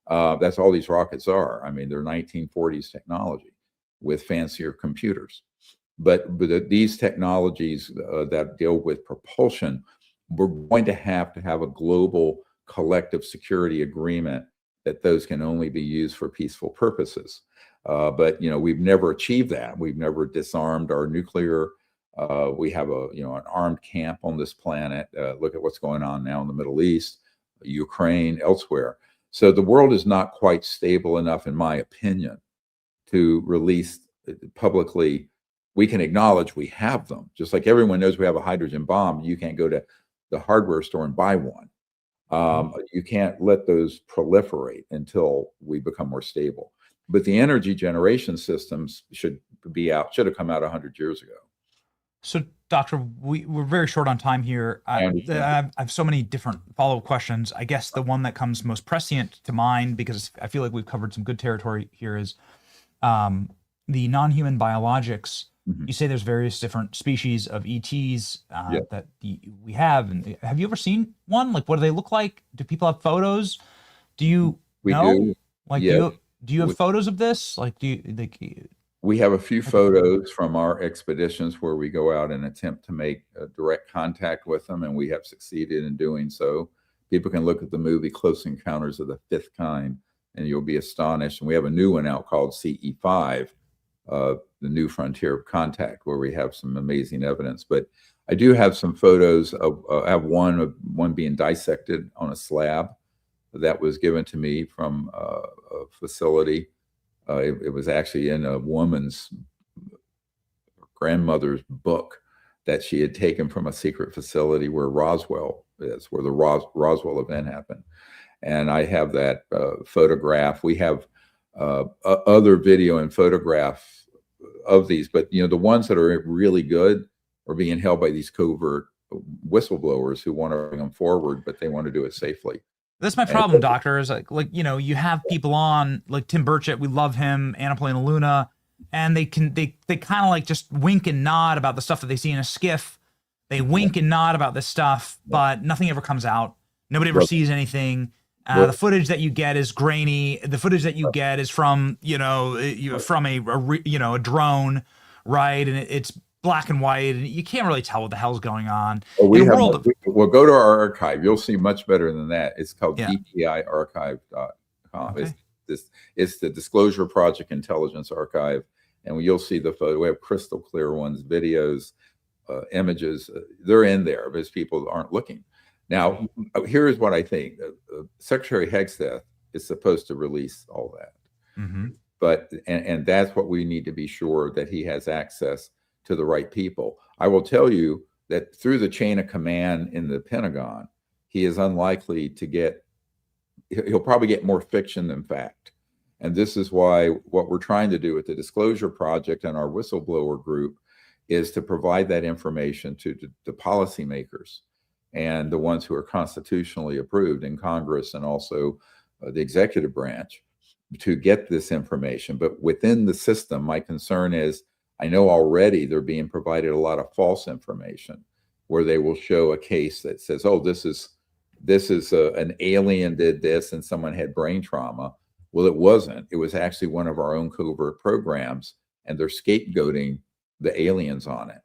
That's all these rockets are. I mean, they're 1940s technology with fancier computers. But these technologies that deal with propulsion, we're going to have a global collective security agreement that those can only be used for peaceful purposes. But we've never achieved that. We've never disarmed our nuclear. We have an armed camp on this planet. Look at what's going on now in the Middle East, Ukraine, elsewhere. So the world is not quite stable enough, in my opinion, to release publicly. We can acknowledge we have them, just like everyone knows we have a hydrogen bomb. You can't go to the hardware store and buy one. You can't let those proliferate until we become more stable. But the energy generation systems should have come out 100 years ago. So, Doctor, we're very short on time here. I have so many different follow-up questions. I guess the one that comes most prescient to mind, because I feel like we've covered some good territory here, is the non-human biologics. You say there's various different species of ETs that we have. And have you ever seen one? Like, what do they look like? Do people have photos? Do you know? Do. Like, Yeah. do you have photos of this? Like, We have a few photos from our expeditions where we go out and attempt to make direct contact with them, and we have succeeded in doing so. People can look at the movie Close Encounters of the Fifth Kind, and you'll be astonished. And we have a new one out called CE5, the New Frontier of Contact, where we have some amazing evidence. But I do have some photos of I have one being dissected on a slab that was given to me from a facility. It was actually in a woman's grandmother's book that she had taken from a secret facility where Roswell is, where the Roswell event happened. And I have that photograph. We have other video and photograph of these, but the ones that are really good are being held by these covert whistleblowers who want to bring them forward, but they want to do it safely. That's my problem, Doctor, is like you have people on like Tim Burchett, we love him, Anna Paulina Luna, and they kind of like just wink and nod about the stuff that they see in a skiff. They wink and nod about this stuff, but nothing ever comes out. Nobody ever sees anything. The footage that you get is grainy. The footage that you get is from from a drone, right? And it's black and white, and you can't really tell what the hell's going on. Well, go to our archive. You'll see much better than that. It's called DPIarchive.com. Okay. It's the Disclosure Project Intelligence Archive, and you'll see the photo. We have crystal clear ones, videos, images. They're in there because people aren't looking. Now, here's what I think. Secretary Hegseth is supposed to release all that. But and that's what we need to be sure that he has access to the right people. I will tell you that through the chain of command in the Pentagon, he is unlikely to he'll probably get more fiction than fact. And this is why what we're trying to do with the Disclosure Project and our whistleblower group is to provide that information to the policymakers and the ones who are constitutionally approved in Congress and also the executive branch to get this information. But within the system, my concern is I know already they're being provided a lot of false information where they will show a case that says, oh, this is an alien did this and someone had brain trauma. Well, it wasn't. It was actually one of our own covert programs, and they're scapegoating the aliens on it.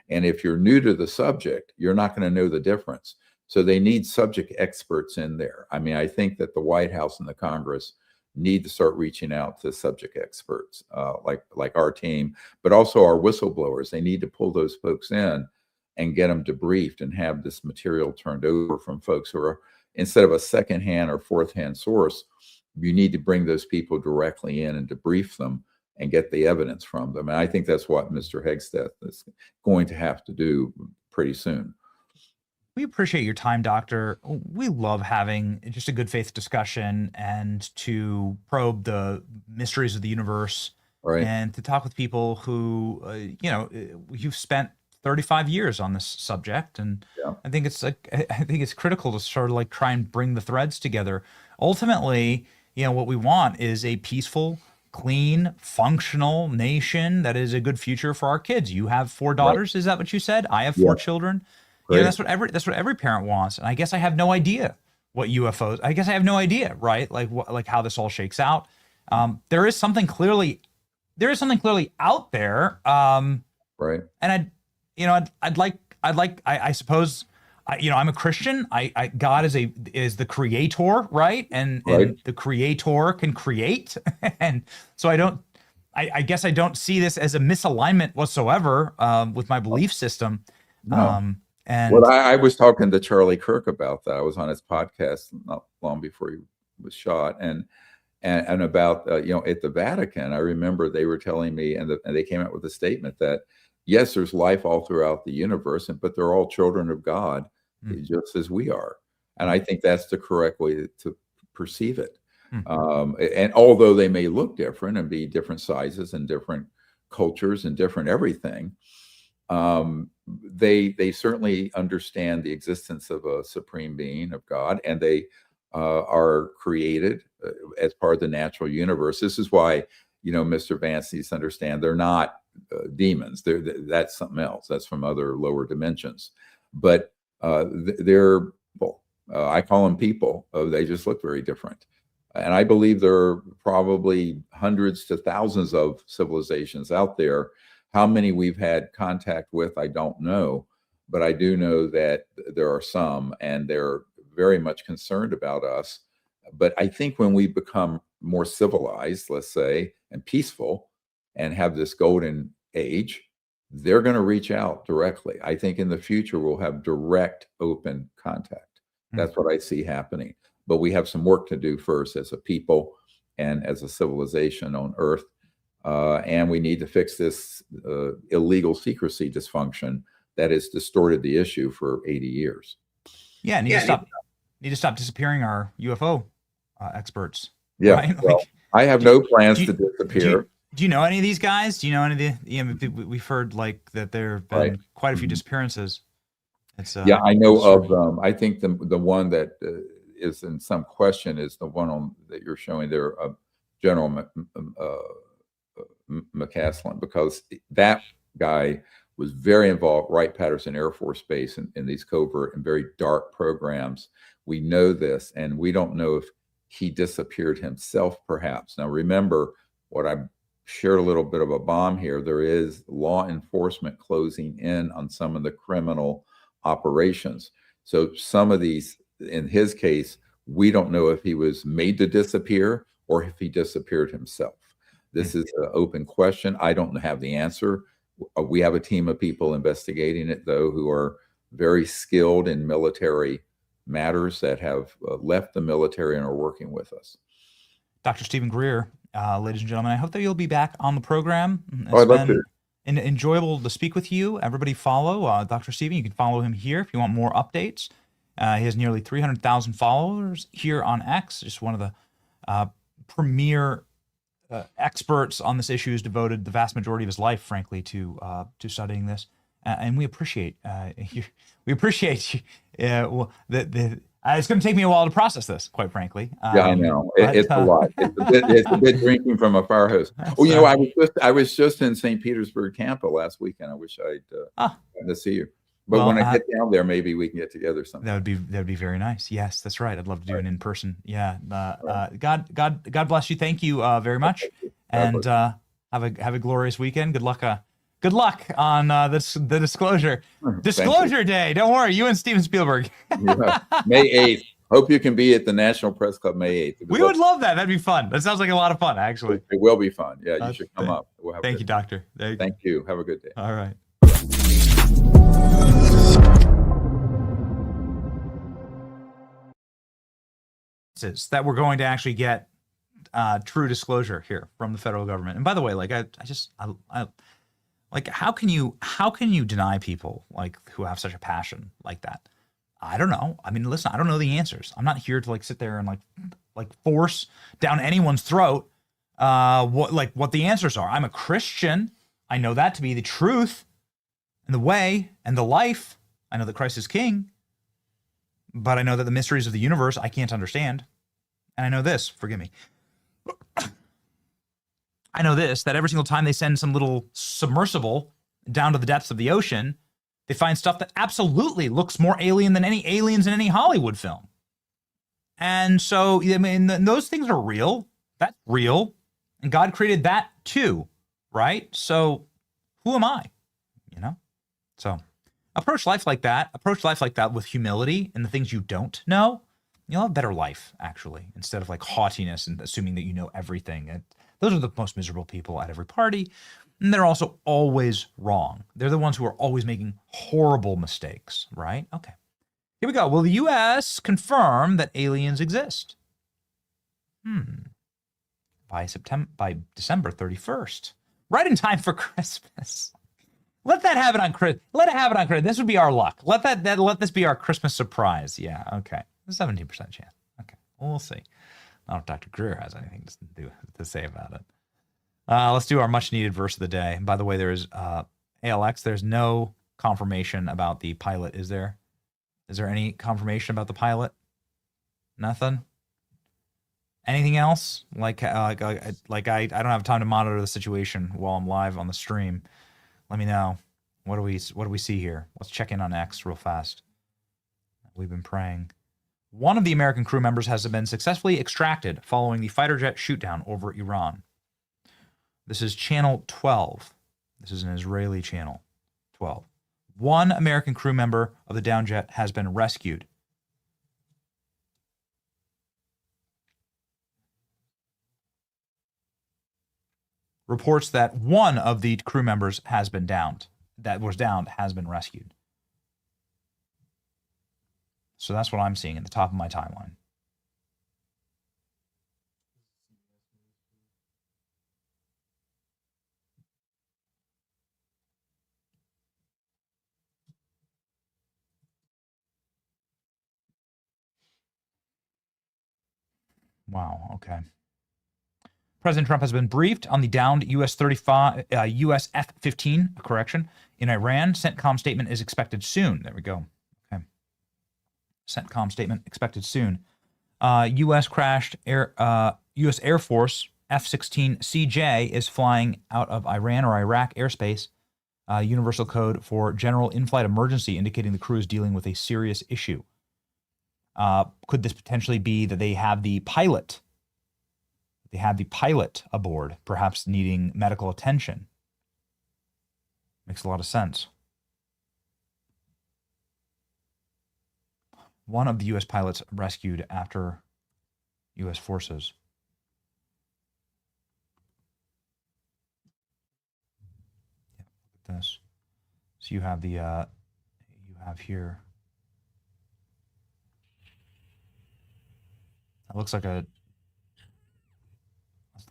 And if you're new to the subject, you're not going to know the difference. So they need subject experts in there. I mean, I think that the White House and the Congress need to start reaching out to subject experts like our team, but also our whistleblowers. They need to pull those folks in and get them debriefed and have this material turned over from folks who are, instead of a secondhand or fourth-hand source, you need to bring those people directly in and debrief them and get the evidence from them. And I think that's what Mr. Hegseth is going to have to do pretty soon. We appreciate your time, Doctor. We love having just a good faith discussion and to probe the mysteries of the universe, right, and to talk with people who, you've spent 35 years on this subject, and I think it's critical to sort of like try and bring the threads together. Ultimately, what we want is a peaceful, clean, functional nation that is a good future for our kids. You have 4 daughters, is that what you said? I have 4 children. That's what every parent wants. And I guess I have no idea what UFOs. I guess I have no idea, right? Like how this all shakes out. There is something clearly out there. Right. And I suppose, I'm a Christian. God is the creator, right? And the creator can create. And so I guess I don't see this as a misalignment whatsoever with my belief system. No. And I was talking to Charlie Kirk about that. I was on his podcast not long before he was shot, and about at the Vatican, I remember they were telling me, and they came out with a statement that yes, there's life all throughout the universe, but they're all children of God, just as we are. And I think that's the correct way to perceive it. And although they may look different and be different sizes and different cultures and different everything, they certainly understand the existence of a supreme being, of God, and they are created as part of the natural universe. This is why, Mr. Vance needs to understand they're not demons. That's something else. That's from other lower dimensions. But they're people. I call them people. They just look very different. And I believe there are probably hundreds to thousands of civilizations out there. How many we've had contact with, I don't know. But I do know that there are some, and they're very much concerned about us. But I think when we become more civilized, let's say, and peaceful, and have this golden age, they're going to reach out directly. I think in the future, we'll have direct, open contact. That's what I see happening. But we have some work to do first as a people and as a civilization on Earth. And we need to fix this illegal secrecy dysfunction that has distorted the issue for 80 years. Yeah, need to stop disappearing our UFO experts. Yeah, right? Well, I have no plans to disappear. Do you know any of these guys? Do you know any of the? We've heard that there have been quite a few disappearances. Yeah, I know of them. I think the one that is in some question is the one that you're showing there, General McCaslin, because that guy was very involved, Wright-Patterson Air Force Base, in these covert and very dark programs. We know this, and we don't know if he disappeared himself, perhaps. Now, remember what I shared a little bit of a bomb here. There is law enforcement closing in on some of the criminal operations. So some of these, in his case, we don't know if he was made to disappear or if he disappeared himself. This is an open question. I don't have the answer. We have a team of people investigating it, though, who are very skilled in military matters that have left the military and are working with us. Dr. Stephen Greer, ladies and gentlemen, I hope that you'll be back on the program. I'd love to. Enjoyable to speak with you. Everybody follow Dr. Stephen. You can follow him here if you want more updates. He has nearly 300,000 followers here on X. Just one of the premier experts on this issue. Has devoted the vast majority of his life, frankly, to studying this, and we appreciate it's going to take me a while to process this, quite frankly. Yeah, I know. It's a lot. It's a bit drinking from a fire hose. Well, I was just in St. Petersburg, Tampa last weekend. I wish I'd gotten to see you. But when I get down there, maybe we can get together sometime. That would be very nice. Yes, that's right. I'd love to do it in person. Yeah. God bless you. Thank you very much, and have a glorious weekend. Good luck on the disclosure day. Don't worry, you and Steven Spielberg. Yeah. May 8th. Hope you can be at the National Press Club May 8th. We would love that. That'd be fun. That sounds like a lot of fun, actually. It will be fun. Yeah, you should come up. Thank you, Doctor. Thank you. Have a good day. All right. That we're going to actually get true disclosure here from the federal government. And by the way, how can you deny people who have such a passion like that? I don't know. I mean, listen, I don't know the answers. I'm not here to sit there and force down anyone's throat what the answers are. I'm a Christian. I know that to be the truth. and the way and the life. I know that Christ is king, but I know that the mysteries of the universe I can't understand. And I know this, forgive me. I know this, that every single time they send some little submersible down to the depths of the ocean, they find stuff that absolutely looks more alien than any aliens in any Hollywood film. And so, I mean, those things are real. That's real. And God created that too, right? So who am I? You know? So approach life like that. Approach life like that with humility and the things you don't know. You'll have a better life, actually, instead of like haughtiness and assuming that you know everything. And those are the most miserable people at every party. And they're also always wrong. They're the ones who are always making horrible mistakes, right? Okay. Here we go. Will the U.S. confirm that aliens exist? By December 31st. Right in time for Christmas. Let that happen on Christmas. Let it happen on Christmas. This would be our luck. Let this be our Christmas surprise. Yeah, okay. 17% chance. Okay, well, we'll see. I don't know if Dr. Greer has anything to say about it. Let's do our much needed verse of the day. And by the way, there is ALX. There's no confirmation about the pilot, is there? Is there any confirmation about the pilot? Nothing. Anything else? Like I don't have time to monitor the situation while I'm live on the stream. Let me know. What do we see here? Let's check in on X real fast. We've been praying. One of the American crew members has been successfully extracted following the fighter jet shootdown over Iran. This is channel 12. This is an Israeli channel 12. One American crew member of the down jet has been rescued. Reports that one of the crew members has been downed, has been rescued. So that's what I'm seeing at the top of my timeline. Wow, okay. President Trump has been briefed on the downed US F-15, in Iran. CENTCOM statement is expected soon. There we go. Okay. CENTCOM statement expected soon. U.S. Air Force F-16CJ is flying out of Iran or Iraq airspace. Universal code for general in-flight emergency, indicating the crew is dealing with a serious issue. Could this potentially be that they have the pilot? They had the pilot aboard, perhaps needing medical attention. Makes a lot of sense. One of the U.S. pilots rescued after U.S. forces. Yeah, look at this. So you have the, you have here. That looks like a.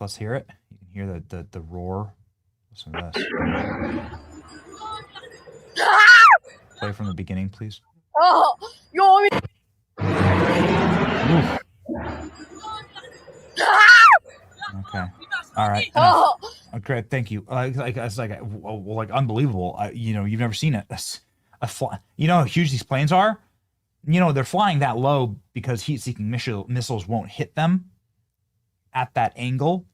Let's hear it. You can hear the roar. Listen to this. Play from the beginning, please. Oh, you want me? Okay. All right. Okay. Thank you. It's like unbelievable. You've never seen it. You know how huge these planes are? They're flying that low because heat-seeking missiles won't hit them at that angle,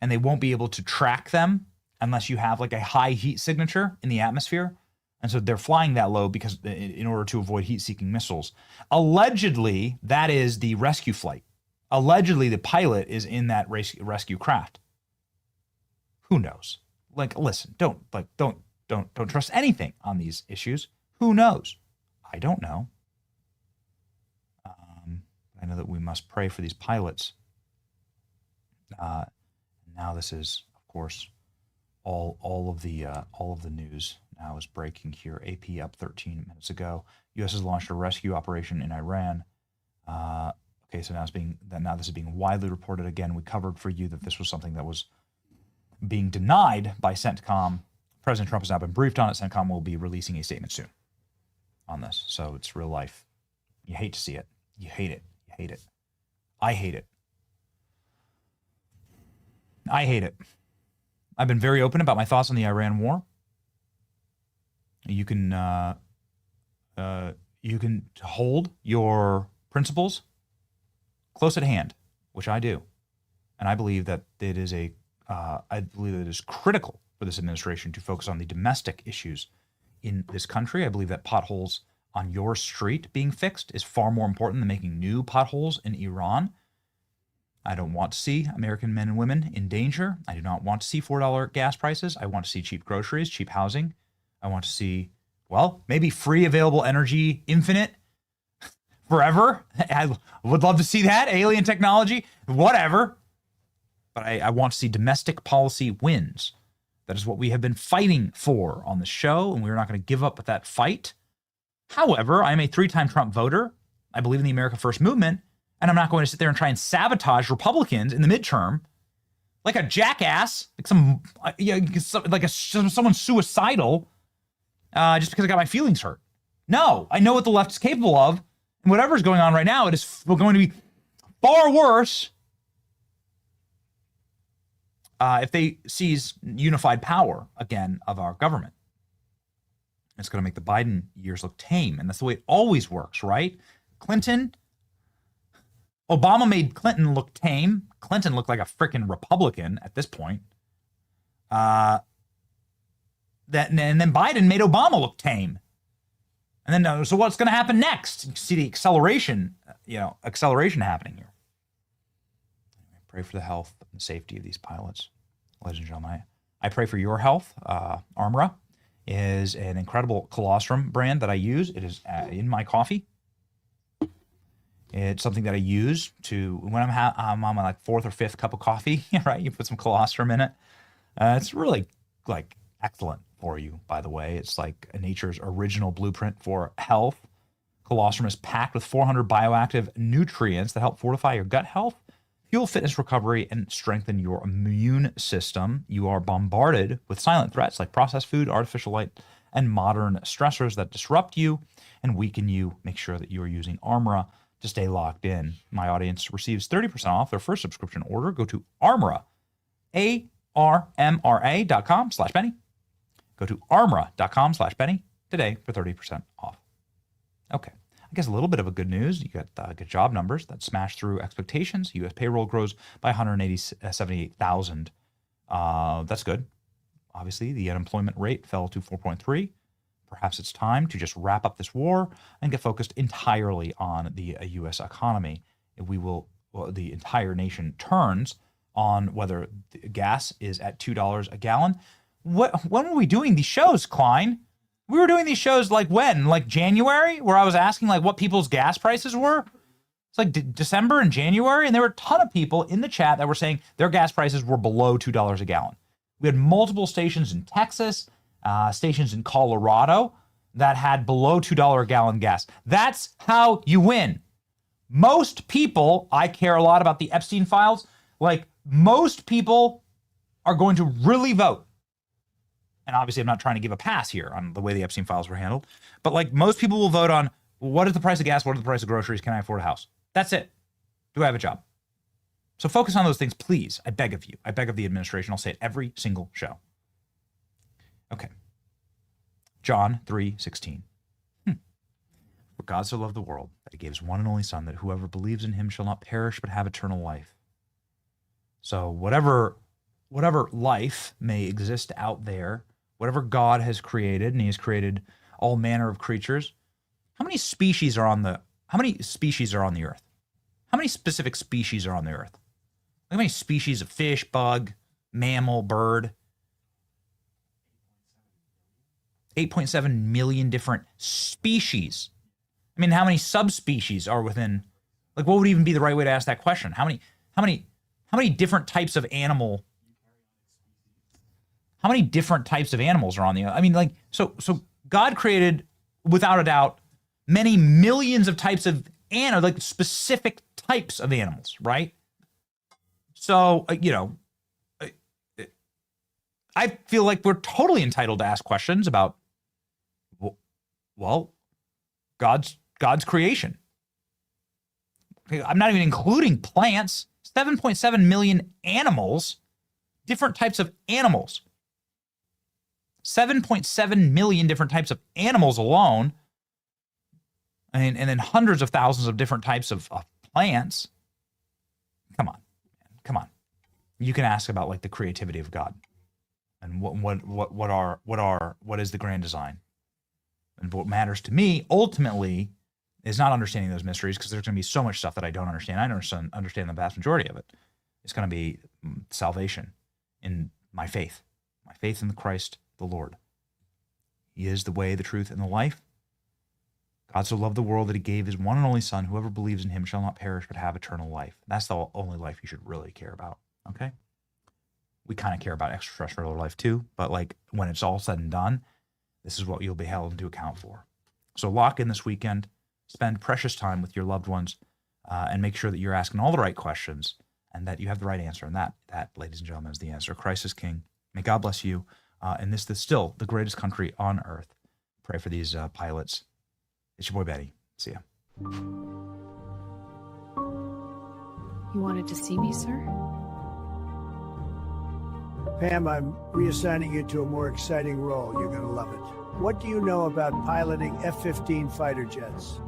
and they won't be able to track them unless you have like a high heat signature in the atmosphere. And so they're flying that low because in order to avoid heat-seeking missiles. Allegedly, that is the rescue flight. Allegedly, the pilot is in that rescue craft. Who knows? Like, listen, don't trust anything on these issues. Who knows? I don't know. I know that we must pray for these pilots. Now this is, of course, all of the news now is breaking here. AP up 13 minutes ago. U.S. has launched a rescue operation in Iran. Okay, so now this is being widely reported again. We covered for you that this was something that was being denied by CENTCOM. President Trump has now been briefed on it. CENTCOM will be releasing a statement soon on this. So it's real life. You hate to see it. You hate it. You hate it. I hate it. I hate it. I've been very open about my thoughts on the Iran war. You can hold your principles close at hand, which I do, and I believe that it is critical for this administration to focus on the domestic issues in this country. I believe that potholes on your street being fixed is far more important than making new potholes in Iran. I don't want to see American men and women in danger. I do not want to see $4 gas prices. I want to see cheap groceries, cheap housing. I want to see, well, maybe free available energy, infinite, forever. I would love to see that. Alien technology, whatever. But I want to see domestic policy wins. That is what we have been fighting for on the show, and we're not going to give up that fight. However, I'm a 3-time Trump voter. I believe in the America First movement, and I'm not going to sit there and try and sabotage Republicans in the midterm like a jackass, like someone suicidal, just because I got my feelings hurt. No, I know what the left is capable of, and whatever's going on right now, it is going to be far worse if they seize unified power again of our government. It's going to make the Biden years look tame, and that's the way it always works, right? Obama made Clinton look tame. Clinton looked like a freaking Republican at this point. And then Biden made Obama look tame. And then, so what's going to happen next? You see the acceleration happening here. Pray for the health and safety of these pilots, ladies and gentlemen. I pray for your health. Armra is an incredible colostrum brand that I use. It is in my coffee. It's something that I use when I'm on my like 4th or 5th cup of coffee, right? You put some colostrum in it. It's really like excellent for you, by the way. It's like nature's original blueprint for health. Colostrum is packed with 400 bioactive nutrients that help fortify your gut health, fuel fitness recovery, and strengthen your immune system. You are bombarded with silent threats like processed food, artificial light, and modern stressors that disrupt you and weaken you. Make sure that you are using Armra to stay locked in. My audience receives 30% off their first subscription order. Go to Armra, ARMRA.com/Benny. Go to Armra.com/Benny today for 30% off. Okay. I guess a little bit of a good news. You got good job numbers that smashed through expectations. U.S. payroll grows by 178,000. That's good. Obviously, the unemployment rate fell to 4.3. Perhaps it's time to just wrap up this war and get focused entirely on the U.S. economy. The entire nation turns on whether gas is at $2 a gallon. When were we doing these shows, Klein? We were doing these shows like when? Like January, where I was asking like what people's gas prices were? It's like December and January, and there were a ton of people in the chat that were saying their gas prices were below $2 a gallon. We had multiple stations in Texas, stations in Colorado that had below $2 a gallon gas. That's how you win. Most people, I care a lot about the Epstein files, like most people are going to really vote. And obviously I'm not trying to give a pass here on the way the Epstein files were handled, but like most people will vote on what is the price of gas, what is the price of groceries, can I afford a house? That's it. Do I have a job? So focus on those things, please. I beg of you. I beg of the administration. I'll say it every single show. Okay. John 3:16. For God so loved the world that he gave his one and only son, that whoever believes in him shall not perish but have eternal life. So whatever life may exist out there, whatever God has created, and he has created all manner of creatures. How many species are on the earth? How many specific species are on the earth? How many species of fish, bug, mammal, bird? 8.7 million different species. I mean, how many subspecies are within? Like, what would even be the right way to ask that question? How many different types of animal? How many different types of animals are on the? I mean, like, so God created, without a doubt, many millions of types of like specific types of animals, right? So, I feel like we're totally entitled to ask questions about, well, God's creation. I'm not even including plants. 7.7 million animals, different types of animals. 7.7 million different types of animals alone. And then hundreds of thousands of different types of plants. Come on. Come on. You can ask about like the creativity of God and what is the grand design. And what matters to me ultimately is not understanding those mysteries, because there's going to be so much stuff that I don't understand. I understand the vast majority of it. It's going to be salvation in my faith in the Christ, the Lord. He is the way, the truth, and the life. God so loved the world that he gave his one and only Son. Whoever believes in him shall not perish but have eternal life. That's the only life you should really care about, okay? We kind of care about extraterrestrial life too, but like when it's all said and done, this is what you'll be held into account for. So lock in this weekend, spend precious time with your loved ones, and make sure that you're asking all the right questions and that you have the right answer. And that, ladies and gentlemen, is the answer. Christ is King. May God bless you. And this is still the greatest country on earth. Pray for these pilots. It's your boy Betty. See ya. You wanted to see me, sir? Pam, I'm reassigning you to a more exciting role. You're going to love it. What do you know about piloting F-15 fighter jets?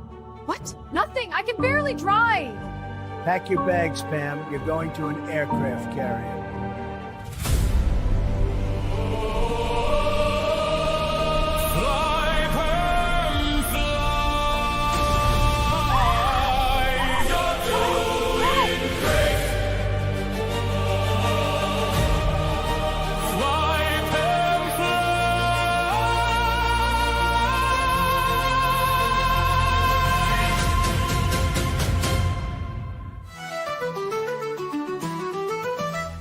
What? Nothing. I can barely drive. Pack your bags, Pam. You're going to an aircraft carrier.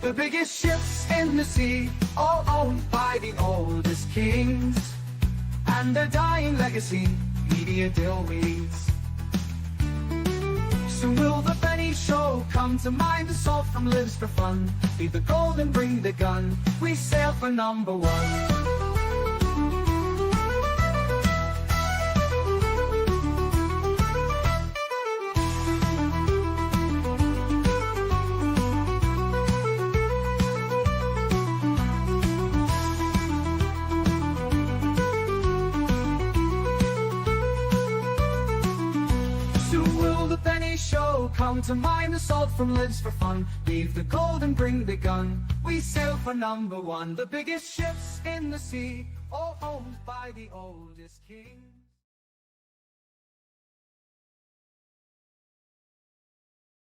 The biggest ships in the sea, all owned by the oldest kings, and their dying legacy, media deal weeds. Soon will the Benny Show come to mind. The salt from lives for fun. Leave the gold and bring the gun. We sail for number one. Come to mind, the salt from lives for fun. Leave the gold and bring the gun. We sail for number one. The biggest ships in the sea, all owned by the oldest kings.